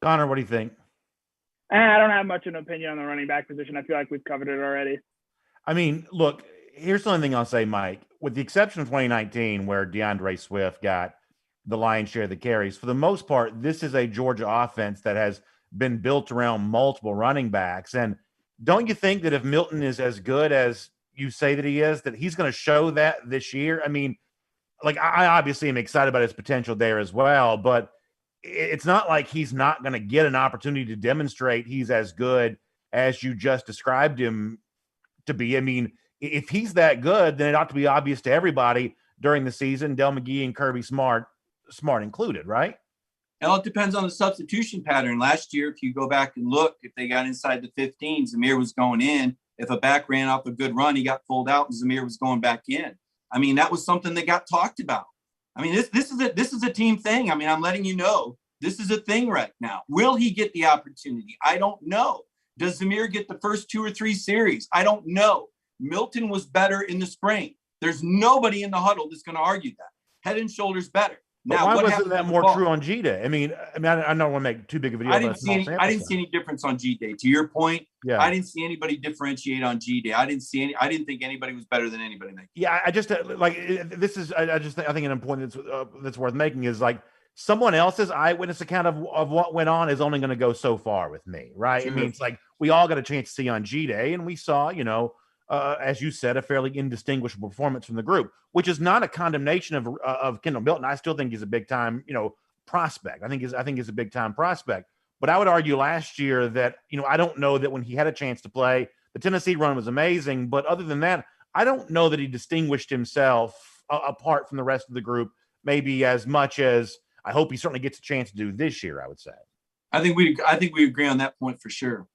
Connor, what do you think? I don't have much of an opinion on the running back position. I feel like we've covered it already. I mean, look, here's the only thing I'll say, Mike. With the exception of 2019, where DeAndre Swift got the lion's share of the carries, for the most part, this is a Georgia offense that has been built around multiple running backs. And don't you think that if Milton is as good as you say that he is, that he's going to show that this year? I mean, like, I obviously am excited about his potential there as well, but it's not like he's not going to get an opportunity to demonstrate he's as good as you just described him to be. I mean, if he's that good, then it ought to be obvious to everybody during the season, Del McGee and Kirby Smart included, right? Well, it depends on the substitution pattern. Last year, if you go back and look, if they got inside the 15, Zamir was going in. If a back ran off a good run, he got pulled out and Zamir was going back in. I mean, that was something that got talked about. I mean, this is a team thing. I mean, I'm letting you know this is a thing right now. Will he get the opportunity? I don't know. Does Zamir get the first 2 or 3 series? I don't know. Milton was better in the spring. There's nobody in the huddle that's going to argue that. Head and shoulders better. Now, why wasn't that more true on G-Day? I mean, I don't want to make too big of a deal. I didn't see any difference on G-Day. To your point, yeah. I didn't see anybody differentiate on G-Day. I didn't think anybody was better than anybody. Yeah, I just like this is. I think an important that's worth making is like someone else's eyewitness account of what went on is only going to go so far with me, right? Sure. I mean, it's like we all got a chance to see on G-Day, and we saw, as you said, a fairly indistinguishable performance from the group, which is not a condemnation of Kendall Milton. I still think he's a big time, prospect. I think he's a big time prospect. But I would argue last year that, I don't know that when he had a chance to play, the Tennessee run was amazing. But other than that, I don't know that he distinguished himself apart from the rest of the group, maybe as much as I hope he certainly gets a chance to do this year, I would say. I think we agree on that point for sure.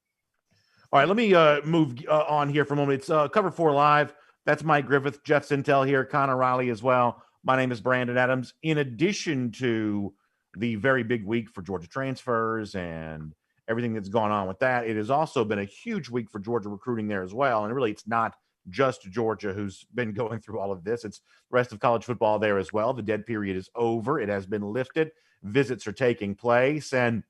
All right, let me move on here for a moment. It's Cover 4 Live. That's Mike Griffith, Jeff Sintel here, Connor Riley as well. My name is Brandon Adams. In addition to the very big week for Georgia transfers and everything that's gone on with that, it has also been a huge week for Georgia recruiting there as well. And really, it's not just Georgia who's been going through all of this. It's the rest of college football there as well. The dead period is over. It has been lifted. Visits are taking place. And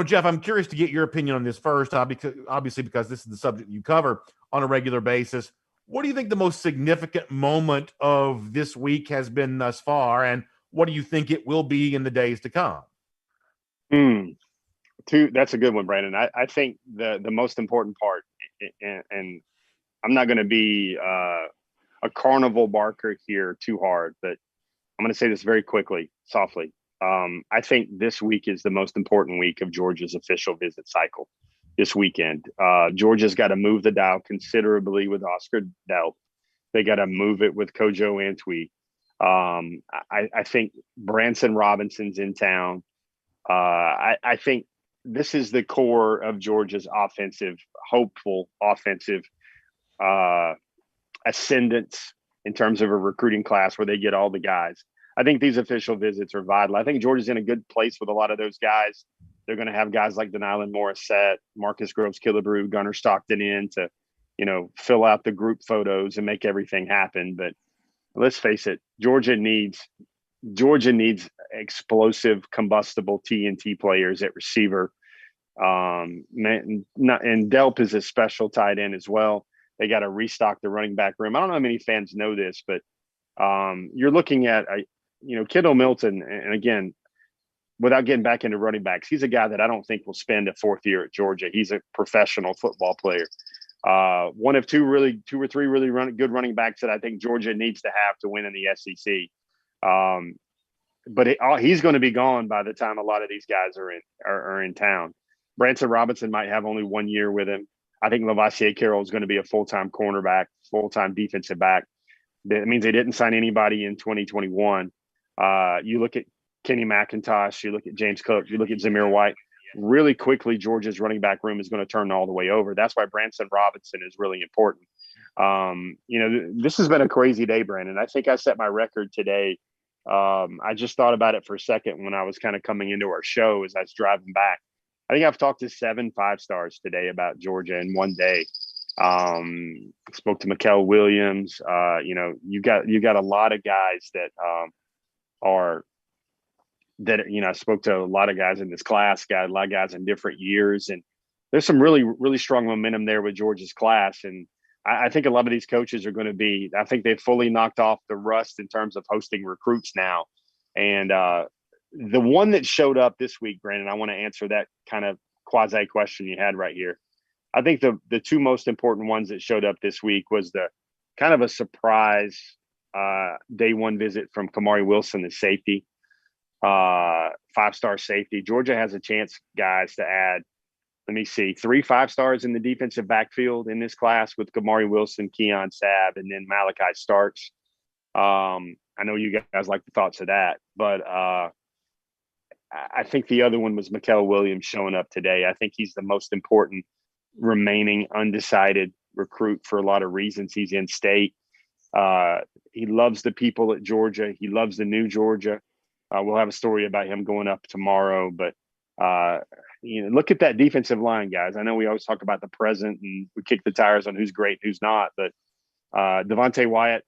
Jeff, I'm curious to get your opinion on this first, obviously, because this is the subject you cover on a regular basis. What do you think the most significant moment of this week has been thus far, and what do you think it will be in the days to come? That's a good one, Brandon. I think the most important part, and I'm not going to be a carnival barker here too hard, but I'm going to say this very quickly, softly. I think this week is the most important week of Georgia's official visit cycle this weekend. Georgia's got to move the dial considerably with Oscar Delp. They got to move it with Kojo Antwi. I think Branson Robinson's in town. I think this is the core of Georgia's hopeful offensive ascendance in terms of a recruiting class where they get all the guys. I think these official visits are vital. I think Georgia's in a good place with a lot of those guys. They're going to have guys like Denylon Morissette, Marcus Groves-Killebrew, Gunnar Stockton in to, fill out the group photos and make everything happen. But let's face it, Georgia needs explosive, combustible TNT players at receiver. And Delp is a special tight end as well. They got to restock the running back room. I don't know how many fans know this, but you're looking at Kendall Milton, and again, without getting back into running backs, he's a guy that I don't think will spend a 4th year at Georgia. He's a professional football player. One of two or three really good running backs that I think Georgia needs to have to win in the SEC. But he's going to be gone by the time a lot of these guys are in town. Branson Robinson might have only 1 year with him. I think Lavassier Carroll is going to be a full-time cornerback, full-time defensive back. That means they didn't sign anybody in 2021. You look at Kenny McIntosh, you look at James Cook, you look at Zamir White. Really quickly, Georgia's running back room is going to turn all the way over. That's why Branson Robinson is really important. This has been a crazy day, Brandon. I think I set my record today. I just thought about it for a second when I was kind of coming into our show as I was driving back. I think I've talked to 7 5-stars today about Georgia in one day. Spoke to Mikael Williams. You got a lot of guys that I spoke to a lot of guys in this class, got a lot of guys in different years, and there's some really, really strong momentum there with Georgia's class. And I think a lot of these coaches are going to be, I think they've fully knocked off the rust in terms of hosting recruits now. And the one that showed up this week, Brandon, I want to answer that kind of quasi question you had right here. I think the two most important ones that showed up this week was the kind of a surprise day one visit from Kamari Wilson, the safety, 5-star safety. Georgia has a chance, guys, to add, let me see, 3 5-stars in the defensive backfield in this class with Kamari Wilson, Keon Sabb, and then Malachi Starks. I know you guys like the thoughts of that, but I think the other one was Mikael Williams showing up today. I think he's the most important remaining undecided recruit for a lot of reasons. He's in state. He loves the people at Georgia. He loves the new Georgia. We'll have a story about him going up tomorrow, but look at that defensive line, guys. I know we always talk about the present and we kick the tires on who's great, who's not, but Devontae Wyatt,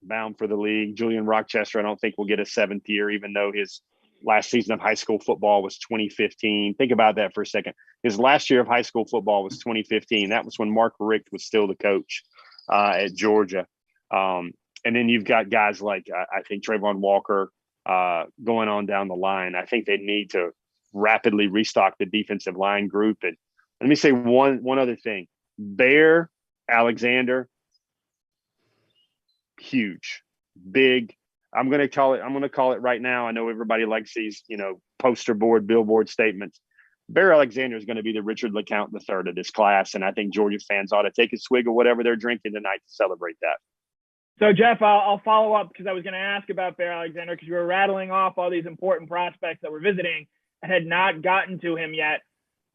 bound for the league. Julian Rochester, I don't think will get a 7th year, even though his last season of high school football was 2015. Think about that for a second. His last year of high school football was 2015. That was when Mark Richt was still the coach at Georgia. And then you've got guys like, I think, Trayvon Walker going on down the line. I think they need to rapidly restock the defensive line group. And let me say one other thing. Bear Alexander, huge, big. I'm going to call it right now. I know everybody likes these, poster board, billboard statements. Bear Alexander is going to be the Richard LeCount III of this class. And I think Georgia fans ought to take a swig of whatever they're drinking tonight to celebrate that. So, Jeff, I'll follow up because I was going to ask about Bear Alexander because you were rattling off all these important prospects that we're visiting and had not gotten to him yet.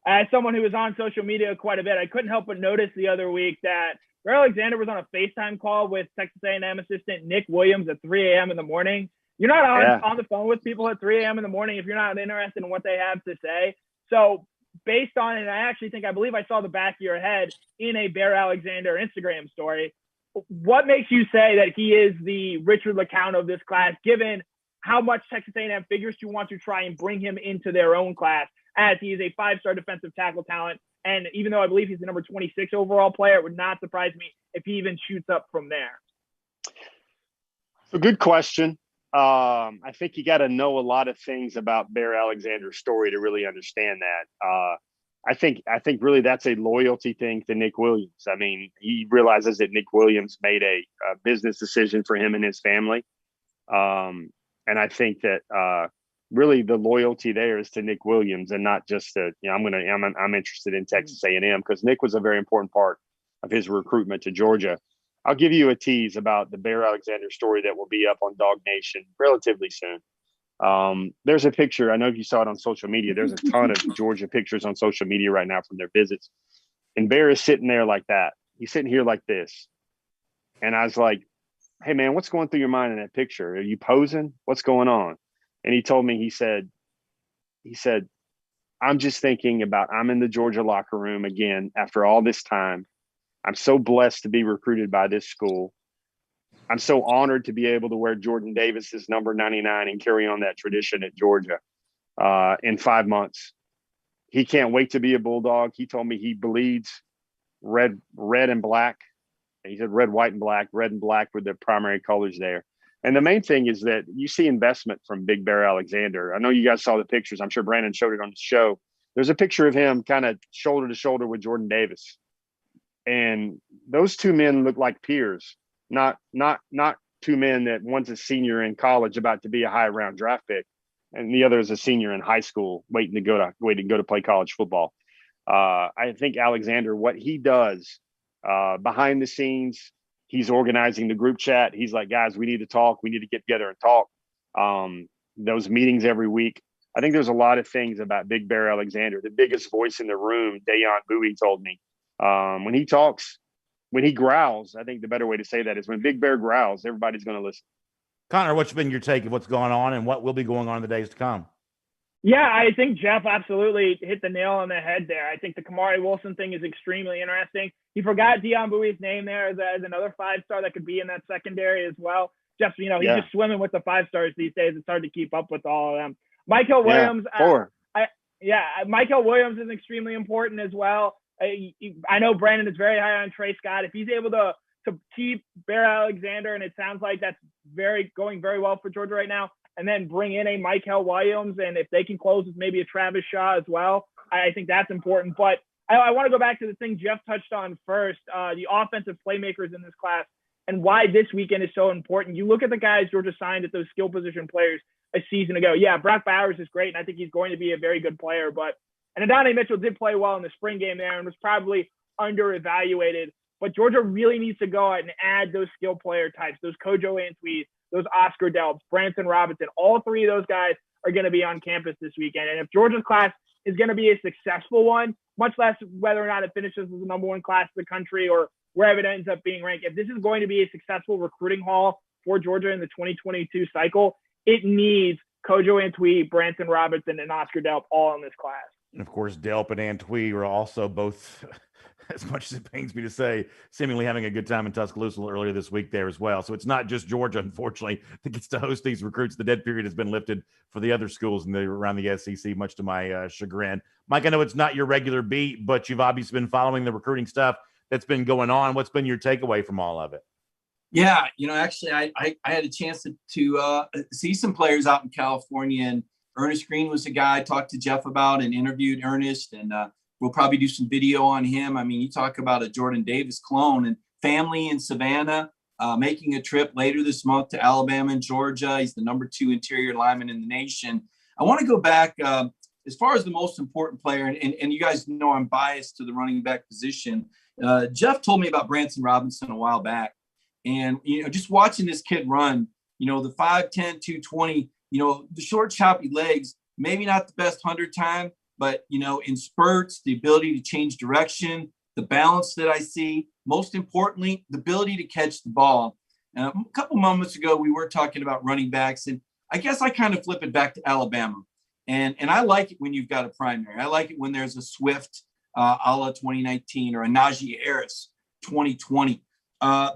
As someone who was on social media quite a bit, I couldn't help but notice the other week that Bear Alexander was on a FaceTime call with Texas A&M assistant Nick Williams at 3 a.m. in the morning. You're not on the phone with people at 3 a.m. in the morning if you're not interested in what they have to say. So based on it, I believe I saw the back of your head in a Bear Alexander Instagram story. What makes you say that he is the Richard LeCount of this class, given how much Texas A&M figures to want to try and bring him into their own class, as he is a 5-star defensive tackle talent? And even though I believe he's the number 26 overall player, it would not surprise me if he even shoots up from there. So good question. I think you got to know a lot of things about Bear Alexander's story to really understand that. I think really that's a loyalty thing to Nick Williams. I mean, he realizes that Nick Williams made a business decision for him and his family. And I think that really the loyalty there is to Nick Williams and not just to, I'm interested in Texas A&M because Nick was a very important part of his recruitment to Georgia. I'll give you a tease about the Bear Alexander story that will be up on Dog Nation relatively soon. There's a picture. I know if you saw it on social media, there's a ton of Georgia pictures on social media right now from their visits. And Bear is sitting there like that. He's sitting here like this. And I was like, hey, man, what's going through your mind in that picture? Are you posing? What's going on? And he told me, he said, I'm just thinking about, I'm in the Georgia locker room again after all this time. I'm so blessed to be recruited by this school. I'm so honored to be able to wear Jordan Davis's number 99 and carry on that tradition at Georgia in 5 months. He can't wait to be a Bulldog. He told me he bleeds red and black. He said red, white, and black. Red and black were the primary colors there. And the main thing is that you see investment from Big Bear Alexander. I know you guys saw the pictures. I'm sure Brandon showed it on the show. There's a picture of him kind of shoulder to shoulder with Jordan Davis. And those two men look like peers, not two men that one's a senior in college about to be a high round draft pick, and the other is a senior in high school waiting to go to play college football. I think Alexander, what he does behind the scenes, he's organizing the group chat. He's like, guys, we need to talk. We need to get together and talk. Those meetings every week. I think there's a lot of things about Big Bear Alexander. The biggest voice in the room, Dayon Bowie told me, when he talks, when he growls, I think the better way to say that is when Big Bear growls, everybody's going to listen. Connor, what's been your take of what's going on and what will be going on in the days to come? Yeah, I think Jeff absolutely hit the nail on the head there. I think the Kamari Wilson thing is extremely interesting. He forgot Deion Bowie's name there as another 5-star that could be in that secondary as well. Jeff, he's just swimming with the 5-stars these days. It's hard to keep up with all of them. Michael Williams, Michael Williams is extremely important as well. I know Brandon is very high on Trey Scott. If he's able to keep Bear Alexander, and it sounds like that's going very well for Georgia right now, and then bring in a Michael Williams, and if they can close with maybe a Travis Shaw as well, I think that's important. But I want to go back to the thing Jeff touched on first, the offensive playmakers in this class and why this weekend is so important. You look at the guys Georgia signed at those skill position players a season ago. Yeah, Brock Bowers is great, and I think he's going to be a very good player. And Adonai Mitchell did play well in the spring game there and was probably under-evaluated. But Georgia really needs to go out and add those skill player types, those Kojo Antwi, those Oscar Delps, Branson Robinson. All three of those guys are going to be on campus this weekend. And if Georgia's class is going to be a successful one, much less whether or not it finishes as the number one class in the country or wherever it ends up being ranked, if this is going to be a successful recruiting haul for Georgia in the 2022 cycle, it needs Kojo Antwi, Branson Robinson, and Oscar Delp all in this class. And of course, Delp and Antwi are also both, as much as it pains me to say, seemingly having a good time in Tuscaloosa earlier this week there as well. So it's not just Georgia, unfortunately, that gets to host these recruits. The dead period has been lifted for the other schools around the SEC, much to my chagrin. Mike, I know it's not your regular beat, but you've obviously been following the recruiting stuff that's been going on. What's been your takeaway from all of it? Yeah, actually, I had a chance to see some players out in California, and Ernest Green was a guy I talked to Jeff about and interviewed Ernest, and we'll probably do some video on him. I mean, you talk about a Jordan Davis clone, and family in Savannah making a trip later this month to Alabama and Georgia. He's the number 2 interior lineman in the nation. I want to go back as far as the most important player, and you guys know I'm biased to the running back position. Jeff told me about Branson Robinson a while back. And, just watching this kid run, the 5'10", 220, the short, choppy legs, maybe not the best 100 time, but, in spurts, the ability to change direction, the balance that I see, most importantly, the ability to catch the ball. A couple moments ago, we were talking about running backs, and I guess I kind of flip it back to Alabama. And I like it when you've got a primary. I like it when there's a Swift a la 2019 or a Najee Harris 2020.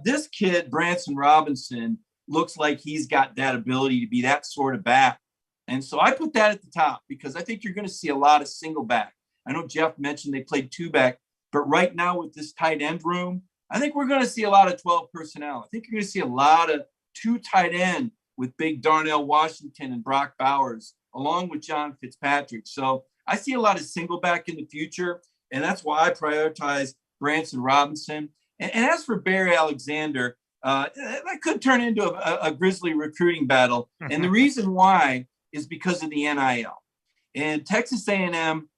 This kid, Branson Robinson, looks like he's got that ability to be that sort of back. And so I put that at the top because I think you're going to see a lot of single back. I know Jeff mentioned they played 2-back, but right now with this tight end room, I think we're going to see a lot of 12 personnel. I think you're going to see a lot of 2 tight end with big Darnell Washington and Brock Bowers, along with John Fitzpatrick. So I see a lot of single back in the future, and that's why I prioritize Branson Robinson. And as for Barry Alexander, that could turn into a grisly recruiting battle. And the reason why is because of the NIL. And Texas A&M,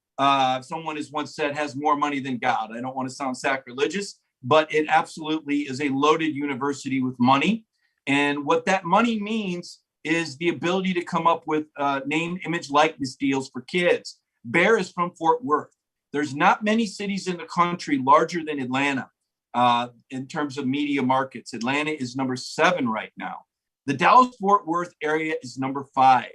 someone has once said, has more money than God. I don't want to sound sacrilegious, but it absolutely is a loaded university with money. And what that money means is the ability to come up with name, image, likeness deals for kids. Bear is from Fort Worth. There's not many cities in the country larger than Atlanta. In terms of media markets. Atlanta is number 7 right now. The Dallas-Fort Worth area is number 5.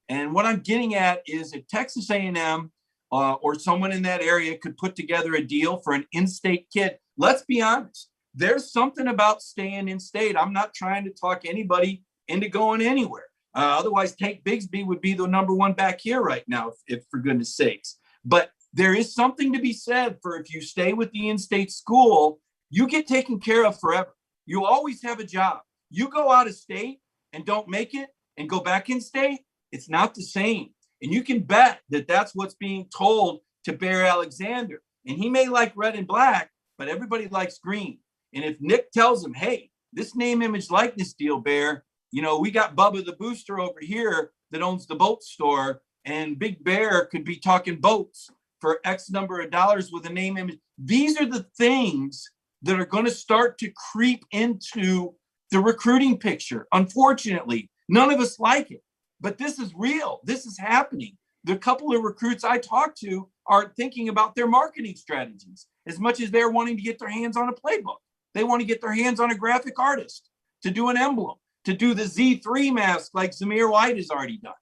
And what I'm getting at is if Texas A&M or someone in that area could put together a deal for an in-state kid, let's be honest, there's something about staying in-state. I'm not trying to talk anybody into going anywhere. Otherwise, Tank Bigsby would be the number 1 back here right now, if for goodness sakes. But there is something to be said for if you stay with the in-state school, you get taken care of forever. You always have a job. You go out of state and don't make it and go back in state, it's not the same. And you can bet that that's what's being told to Bear Alexander. And he may like red and black, but everybody likes green. And if Nick tells him, hey, this name, image, likeness deal, Bear, we got Bubba the Booster over here that owns the boat store, and Big Bear could be talking boats for X number of dollars with a name, image. These are the things that are going to start to creep into the recruiting picture. Unfortunately, none of us like it, but this is real. This is happening. The couple of recruits I talked to are thinking about their marketing strategies as much as they're wanting to get their hands on a playbook. They want to get their hands on a graphic artist to do an emblem, to do the Z3 mask like Zamir White has already done.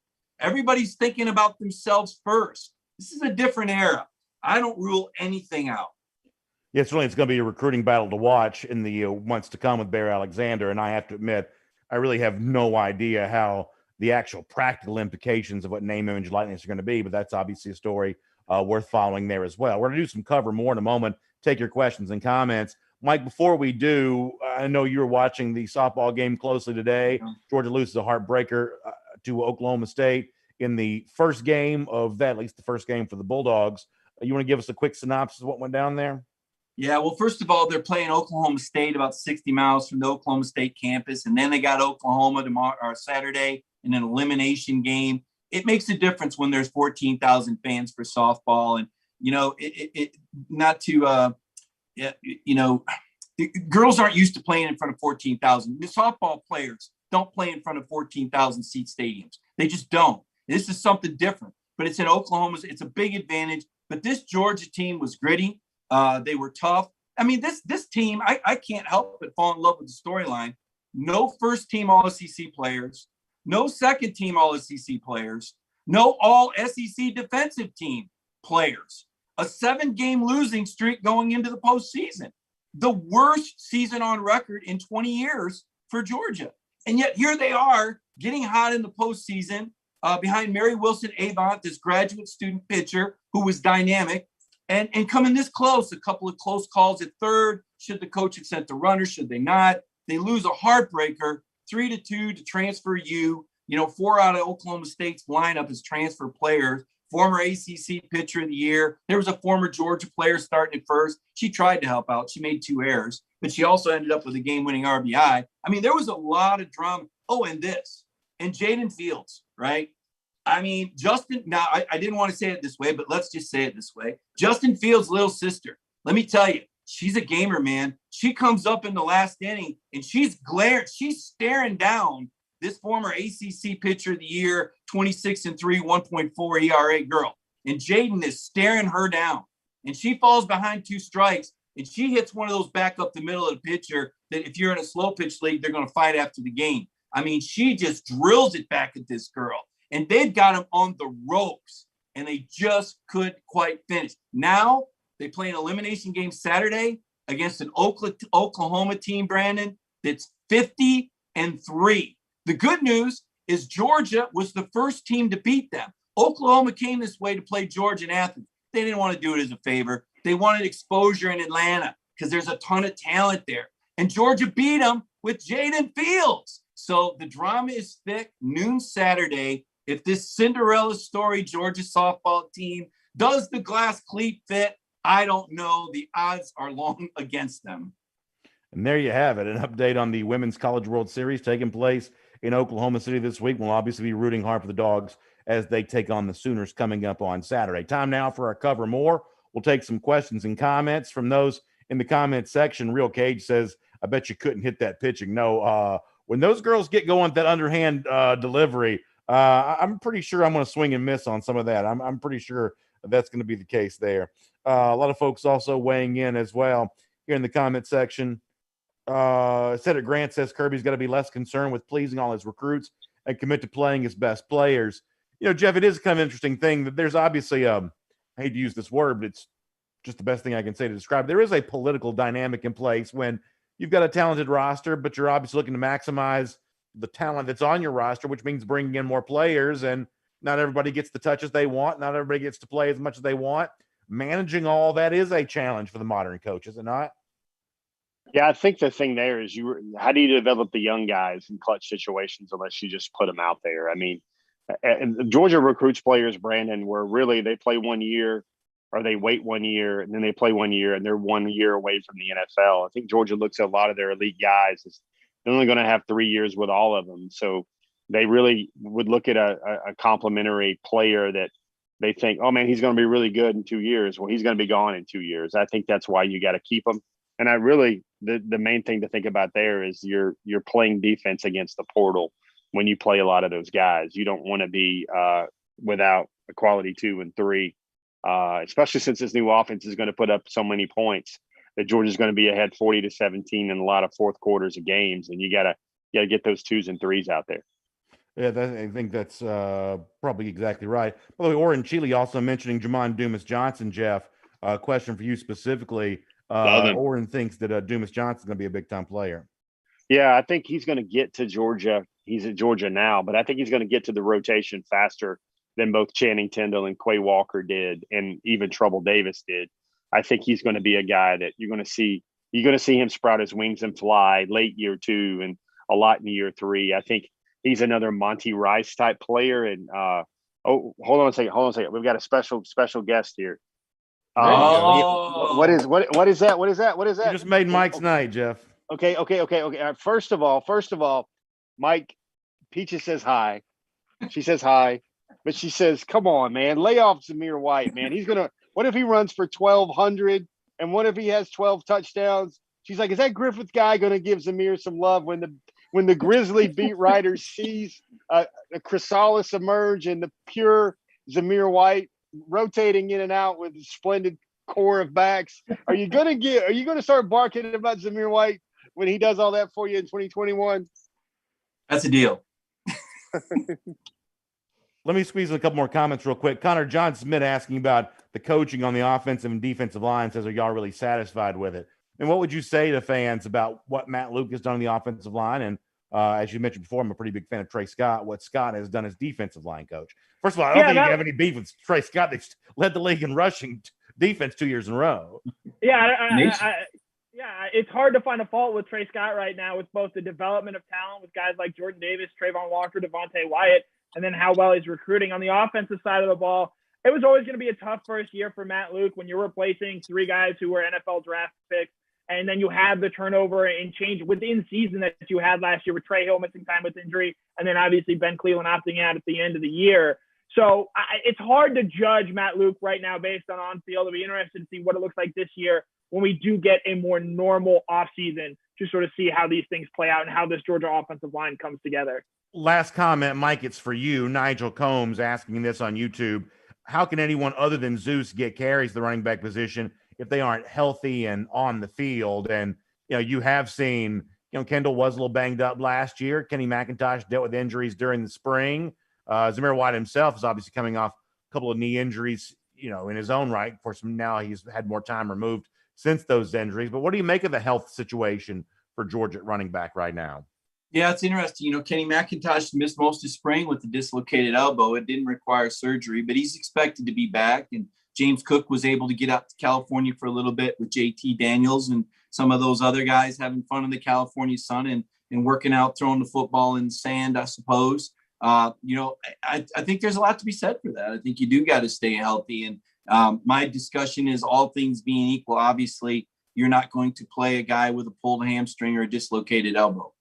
Everybody's thinking about themselves first. This is a different era. I don't rule anything out. Yeah, certainly it's going to be a recruiting battle to watch in the months to come with Bear Alexander. And I have to admit, I really have no idea how the actual practical implications of what name, image, likeness are going to be. But that's obviously a story worth following there as well. We're going to do some cover more in a moment. Take your questions and comments. Mike, before we do, I know you were watching the softball game closely today. Georgia loses a heartbreaker to Oklahoma State in the first game of that, at least the first game for the Bulldogs. You want to give us a quick synopsis of what went down there? Yeah, well, first of all, they're playing Oklahoma State about 60 miles from the Oklahoma State campus, and then they got Oklahoma tomorrow or Saturday in an elimination game. It makes a difference when there's 14,000 fans for softball, and girls aren't used to playing in front of 14,000. The softball players don't play in front of 14,000 seat stadiums. They just don't. This is something different, but it's in Oklahoma. It's a big advantage. But this Georgia team was gritty. They were tough. I mean, this team, I can't help but fall in love with the storyline. No first-team All-SEC players, no second-team All-SEC players, no All-SEC defensive team players. A 7-game losing streak going into the postseason. The worst season on record in 20 years for Georgia. And yet here they are getting hot in the postseason behind Mary Wilson Avant, this graduate student pitcher who was dynamic. And coming this close, a couple of close calls at third. Should the coach have sent the runner? Should they not? They lose a heartbreaker, 3-2 to transfer you. 4 out of Oklahoma State's lineup is transfer players. Former ACC pitcher of the year. There was a former Georgia player starting at first. She tried to help out. She made 2 errors, but she also ended up with a game-winning RBI. I mean, there was a lot of drama. Oh, and Jaden Fields, right? I mean, Justin, now I didn't want to say it this way, but let's just say it this way. Justin Fields' little sister, let me tell you, she's a gamer, man. She comes up in the last inning and she's staring down this former ACC pitcher of the year, 26-3, 1.4 ERA girl. And Jaden is staring her down. And she falls behind 2 strikes and she hits one of those back up the middle of the pitcher that if you're in a slow pitch league, they're going to fight after the game. I mean, she just drills it back at this girl. And they've got him on the ropes, and they just couldn't quite finish. Now they play an elimination game Saturday against an Oklahoma team, Brandon, that's 50-3. The good news is Georgia was the first team to beat them. Oklahoma came this way to play Georgia in Athens. They didn't want to do it as a favor. They wanted exposure in Atlanta because there's a ton of talent there. And Georgia beat them with Jaden Fields. So the drama is thick, noon Saturday. If this Cinderella story Georgia softball team does the glass cleat fit, I don't know. The odds are long against them. And there you have it, an update on the Women's College World Series taking place in Oklahoma City this week. We'll obviously be rooting hard for the Dogs as they take on the Sooners coming up on Saturday. Time now for our Cover More. We'll take some questions and comments from those in the comment section. Real Cage says, I bet you couldn't hit that pitching. No, when those girls get going with that underhand delivery, I'm pretty sure I'm going to swing and miss on some of that. I'm pretty sure that's going to be the case there. A lot of folks also weighing in as well here in the comment section. Cedric Grant says Kirby's got to be less concerned with pleasing all his recruits and commit to playing his best players. Jeff, it is kind of an interesting thing that there's obviously, I hate to use this word, but it's just the best thing I can say to describe. There is a political dynamic in place when you've got a talented roster, but you're obviously looking to maximize the talent that's on your roster, which means bringing in more players, and not everybody gets the touches they want. Not everybody gets to play as much as they want. Managing all that is a challenge for the modern coach, is it not? Yeah, I think the thing there is how do you develop the young guys in clutch situations unless you just put them out there? I mean, Georgia recruits players, Brandon, where really they play 1 year or they wait 1 year and then they play 1 year and they're 1 year away from the NFL. I think Georgia looks at a lot of their elite guys as they're only going to have 3 years with all of them. So they really would look at a complimentary player that they think, oh, man, he's going to be really good in 2 years. Well, he's going to be gone in 2 years. I think that's why you got to keep him. And I really the main thing to think about there is you're playing defense against the portal when you play a lot of those guys. You don't want to be without a quality 2 and 3, especially since this new offense is going to put up so many points that Georgia's going to be ahead 40-17 in a lot of fourth quarters of games. And you got to get those 2s and 3s out there. Yeah, I think that's probably exactly right. By the way, Orrin Chile also mentioning Jamon Dumas Johnson, Jeff. Question for you specifically. Love him. Orrin thinks that Dumas Johnson's going to be a big time player. Yeah, I think he's going to get to Georgia. He's at Georgia now, but I think he's going to get to the rotation faster than both Channing Tindall and Quay Walker did, and even Trouble Davis did. I think he's going to be a guy that you're going to see. You're going to see him sprout his wings and fly late year 2 and a lot in year 3. I think he's another Monty Rice type player. And hold on a second. We've got a special guest here. What is that? You just made Mike's night, Jeff. Okay. First of all, Mike, Peaches says hi. She says hi, but she says, "Come on, man, lay off Zamir White, man. What if he runs for 1,200, and what if he has 12 touchdowns?" She's like, "Is that Griffith guy going to give Zamir some love when the Grizzly beat writer sees a chrysalis emerge and the pure Zamir White rotating in and out with a splendid core of backs? Are you going to start barking about Zamir White when he does all that for you in 2021? That's a deal. Let me squeeze in a couple more comments real quick. Connor John Smith asking about the coaching on the offensive and defensive line, says, are y'all really satisfied with it? And what would you say to fans about what Matt Luke has done on the offensive line? And as you mentioned before, I'm a pretty big fan of Trey Scott, what Scott has done as defensive line coach. First of all, I don't think you have any beef with Trey Scott. They've led the league in rushing defense 2 years in a row. It's hard to find a fault with Trey Scott right now with both the development of talent with guys like Jordan Davis, Trayvon Walker, Devontae Wyatt, and then how well he's recruiting on the offensive side of the ball. It was always going to be a tough first year for Matt Luke when you're replacing 3 guys who were NFL draft picks, and then you have the turnover and change within season that you had last year with Trey Hill missing time with injury, and then obviously Ben Cleveland opting out at the end of the year. So it's hard to judge Matt Luke right now based on field. It'll be interesting to see what it looks like this year when we do get a more normal offseason to sort of see how these things play out and how this Georgia offensive line comes together. Last comment, Mike, it's for you. Nigel Combs asking this on YouTube. How can anyone other than Zeus get carries the running back position if they aren't healthy and on the field? And, you have seen, Kendall was a little banged up last year. Kenny McIntosh dealt with injuries during the spring. Zamir White himself is obviously coming off a couple of knee injuries, in his own right. Of course, now he's had more time removed since those injuries. But what do you make of the health situation for Georgia at running back right now? Yeah, it's interesting. Kenny McIntosh missed most of spring with the dislocated elbow. It didn't require surgery, but he's expected to be back. And James Cook was able to get out to California for a little bit with JT Daniels and some of those other guys having fun in the California sun and working out, throwing the football in the sand, I suppose. I think there's a lot to be said for that. I think you do got to stay healthy. And my discussion is all things being equal. Obviously, you're not going to play a guy with a pulled hamstring or a dislocated elbow.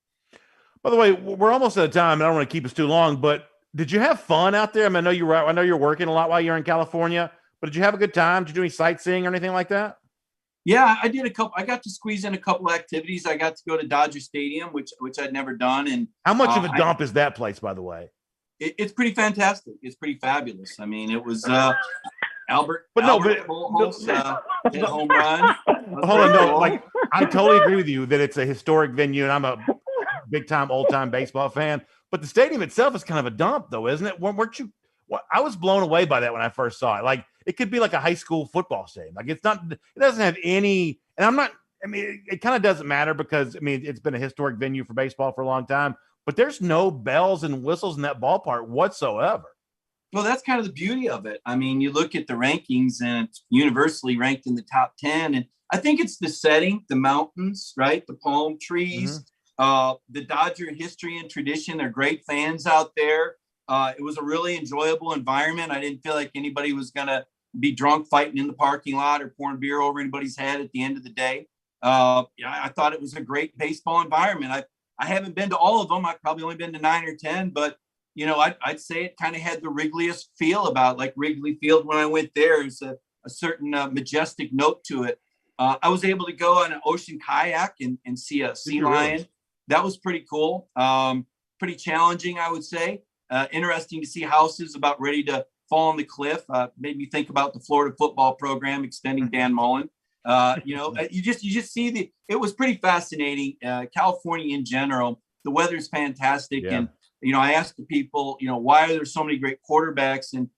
By the way, we're almost out of time. I don't want to keep us too long, but did you have fun out there? I mean, I know you're working a lot while you're in California, but did you have a good time? Did you do any sightseeing or anything like that? Yeah, I did I got to squeeze in a couple activities. I got to go to Dodger Stadium, which I'd never done. And how much of a dump is that place, by the way? It's pretty fantastic. It's pretty fabulous. I mean, it was Albert Pujols hit a home run. Hold on, no, I totally agree with you that it's a historic venue, and I'm a big-time, old-time baseball fan. But the stadium itself is kind of a dump, though, isn't it? Weren't you? I was blown away by that when I first saw it. It could be like a high school football stadium. It's not. It doesn't have any. And I'm not. I mean, it kind of doesn't matter because it's been a historic venue for baseball for a long time. But there's no bells and whistles in that ballpark whatsoever. Well, that's kind of the beauty of it. I mean, you look at the rankings and it's universally ranked in the top 10. And I think it's the setting, the mountains, right? The palm trees, the Dodger history and tradition. They're great fans out there. It was a really enjoyable environment. I didn't feel like anybody was going to be drunk fighting in the parking lot or pouring beer over anybody's head at the end of the day. I thought it was a great baseball environment. I haven't been to all of them. I've probably only been to 9 or 10, but I'd say it kind of had the Wrigleyest feel about like Wrigley Field when I went there. There's a certain majestic note to it. I was able to go on an ocean kayak and see a sea lion. That was pretty cool. Pretty challenging, I would say. Interesting to see houses about ready to fall on the cliff. Made me think about the Florida football program extending Dan Mullen. You just see it was pretty fascinating. California in general, the weather's fantastic. Yeah. And I asked the people, why are there so many great quarterbacks? And,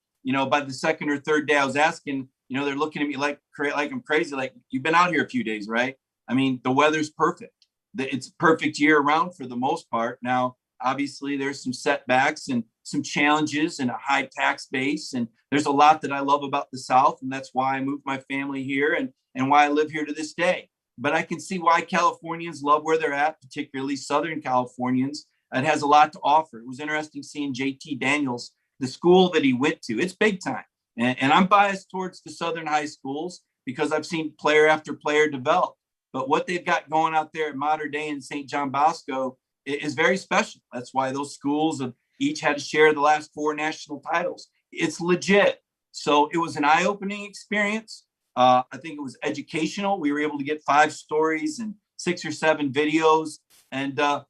by the second or third day I was asking, they're looking at me like I'm crazy. Like, you've been out here a few days, right? I mean, the weather's perfect. It's a perfect year round for the most part. Now, obviously, there's some setbacks and some challenges and a high tax base. And there's a lot that I love about the South. And that's why I moved my family here and why I live here to this day. But I can see why Californians love where they're at, particularly Southern Californians. It has a lot to offer. It was interesting seeing JT Daniels, the school that he went to. It's big time. And I'm biased towards the Southern high schools because I've seen player after player develop. But what they've got going out there at Modern Day in St. John Bosco is very special. That's why those schools have each had to share the last 4 national titles. It's legit. So it was an eye-opening experience. I think it was educational. We were able to get 5 stories and 6 or 7 videos. And I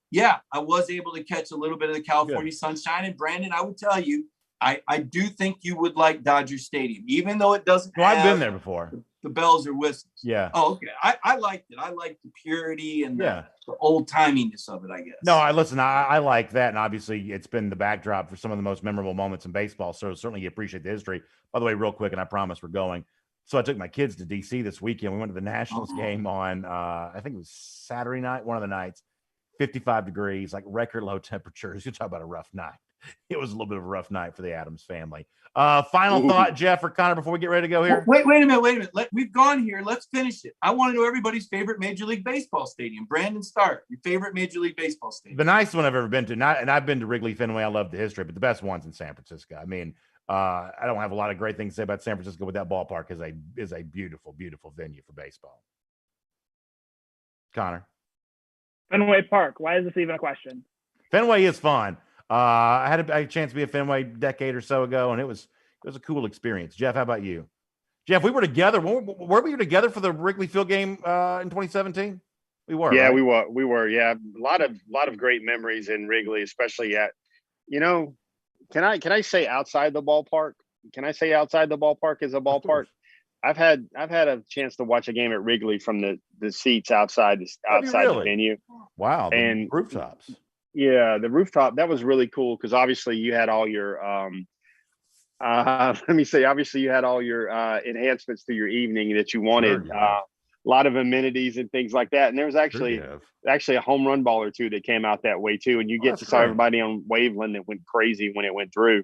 was able to catch a little bit of the California sunshine. And Brandon, I would tell you, I do think you would like Dodger Stadium, even though it doesn't have I've been there before. The bells or whistles. Yeah. Oh, okay. I liked it. I liked the purity and the old timiness of it, I guess. No, I like that. And obviously it's been the backdrop for some of the most memorable moments in baseball. So certainly you appreciate the history. By the way, real quick, and I promise we're going. So I took my kids to DC this weekend. We went to the Nationals game on, I think it was Saturday night, one of the nights, 55 degrees, like record low temperatures. You talk about a rough night. It was a little bit of a rough night for the Adams family. Final thought, Jeff or Connor, before we get ready to go here. Wait a minute. We've gone here. Let's finish it. I want to know everybody's favorite Major League Baseball stadium. Brandon, start. Your favorite Major League Baseball stadium. The nicest one I've ever been to. And I've been to Wrigley Fenway. I love the history, but the best one's in San Francisco. I mean, I don't have a lot of great things to say about San Francisco, but that ballpark is a beautiful, beautiful venue for baseball. Connor. Fenway Park. Why is this even a question? Fenway is fun. I had a chance to be at Fenway a decade or so ago, and it was a cool experience. Jeff, how about you? Jeff, we were together. Were we together for the Wrigley Field game in 2017? We were. Yeah, right? we were. Yeah, a lot of great memories in Wrigley, especially at, Can I say outside the ballpark? Can I say outside the ballpark is a ballpark? I've had a chance to watch a game at Wrigley from the seats outside the venue. Wow, and rooftops. Yeah, the rooftop, that was really cool because obviously you had all your obviously you had all your enhancements to your evening that you wanted. Sure, yeah. A lot of amenities and things like that. And there was actually a home run ball or two that came out that way too. And you get to saw everybody on Waveland that went crazy when it went through.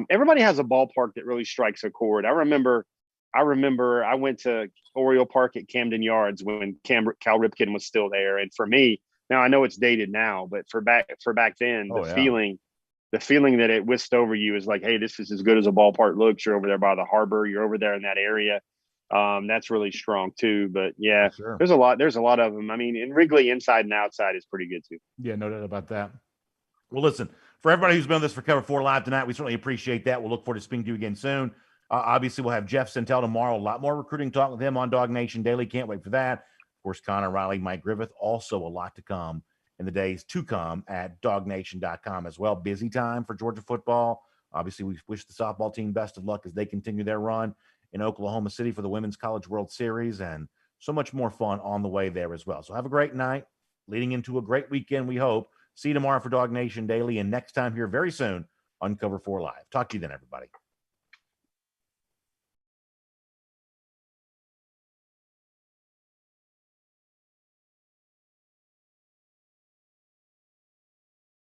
Everybody has a ballpark that really strikes a chord. I remember I went to Oriole Park at Camden Yards when Cal Ripken was still there. And for me, now I know it's dated now, but for back then, the feeling that it whisked over you is like, hey, this is as good as a ballpark looks. You're over there by the harbor. You're over there in that area. That's really strong too. But yeah, sure. There's a lot of them. I mean, in Wrigley, inside and outside is pretty good too. Yeah, no doubt about that. Well, listen, for everybody who's been with us for Cover 4 Live tonight, we certainly appreciate that. We'll look forward to speaking to you again soon. Obviously, we'll have Jeff Centel tomorrow. A lot more recruiting talk with him on Dog Nation Daily. Can't wait for that. Of course, Connor Riley, Mike Griffith. Also a lot to come in the days to come at dognation.com as well. Busy time for Georgia football. Obviously, we wish the softball team best of luck as they continue their run in Oklahoma City for the Women's College World Series, and so much more fun on the way there as well. So have a great night, leading into a great weekend, we hope. See you tomorrow for Dog Nation Daily, and next time here very soon on Cover 4 Live. Talk to you then, everybody.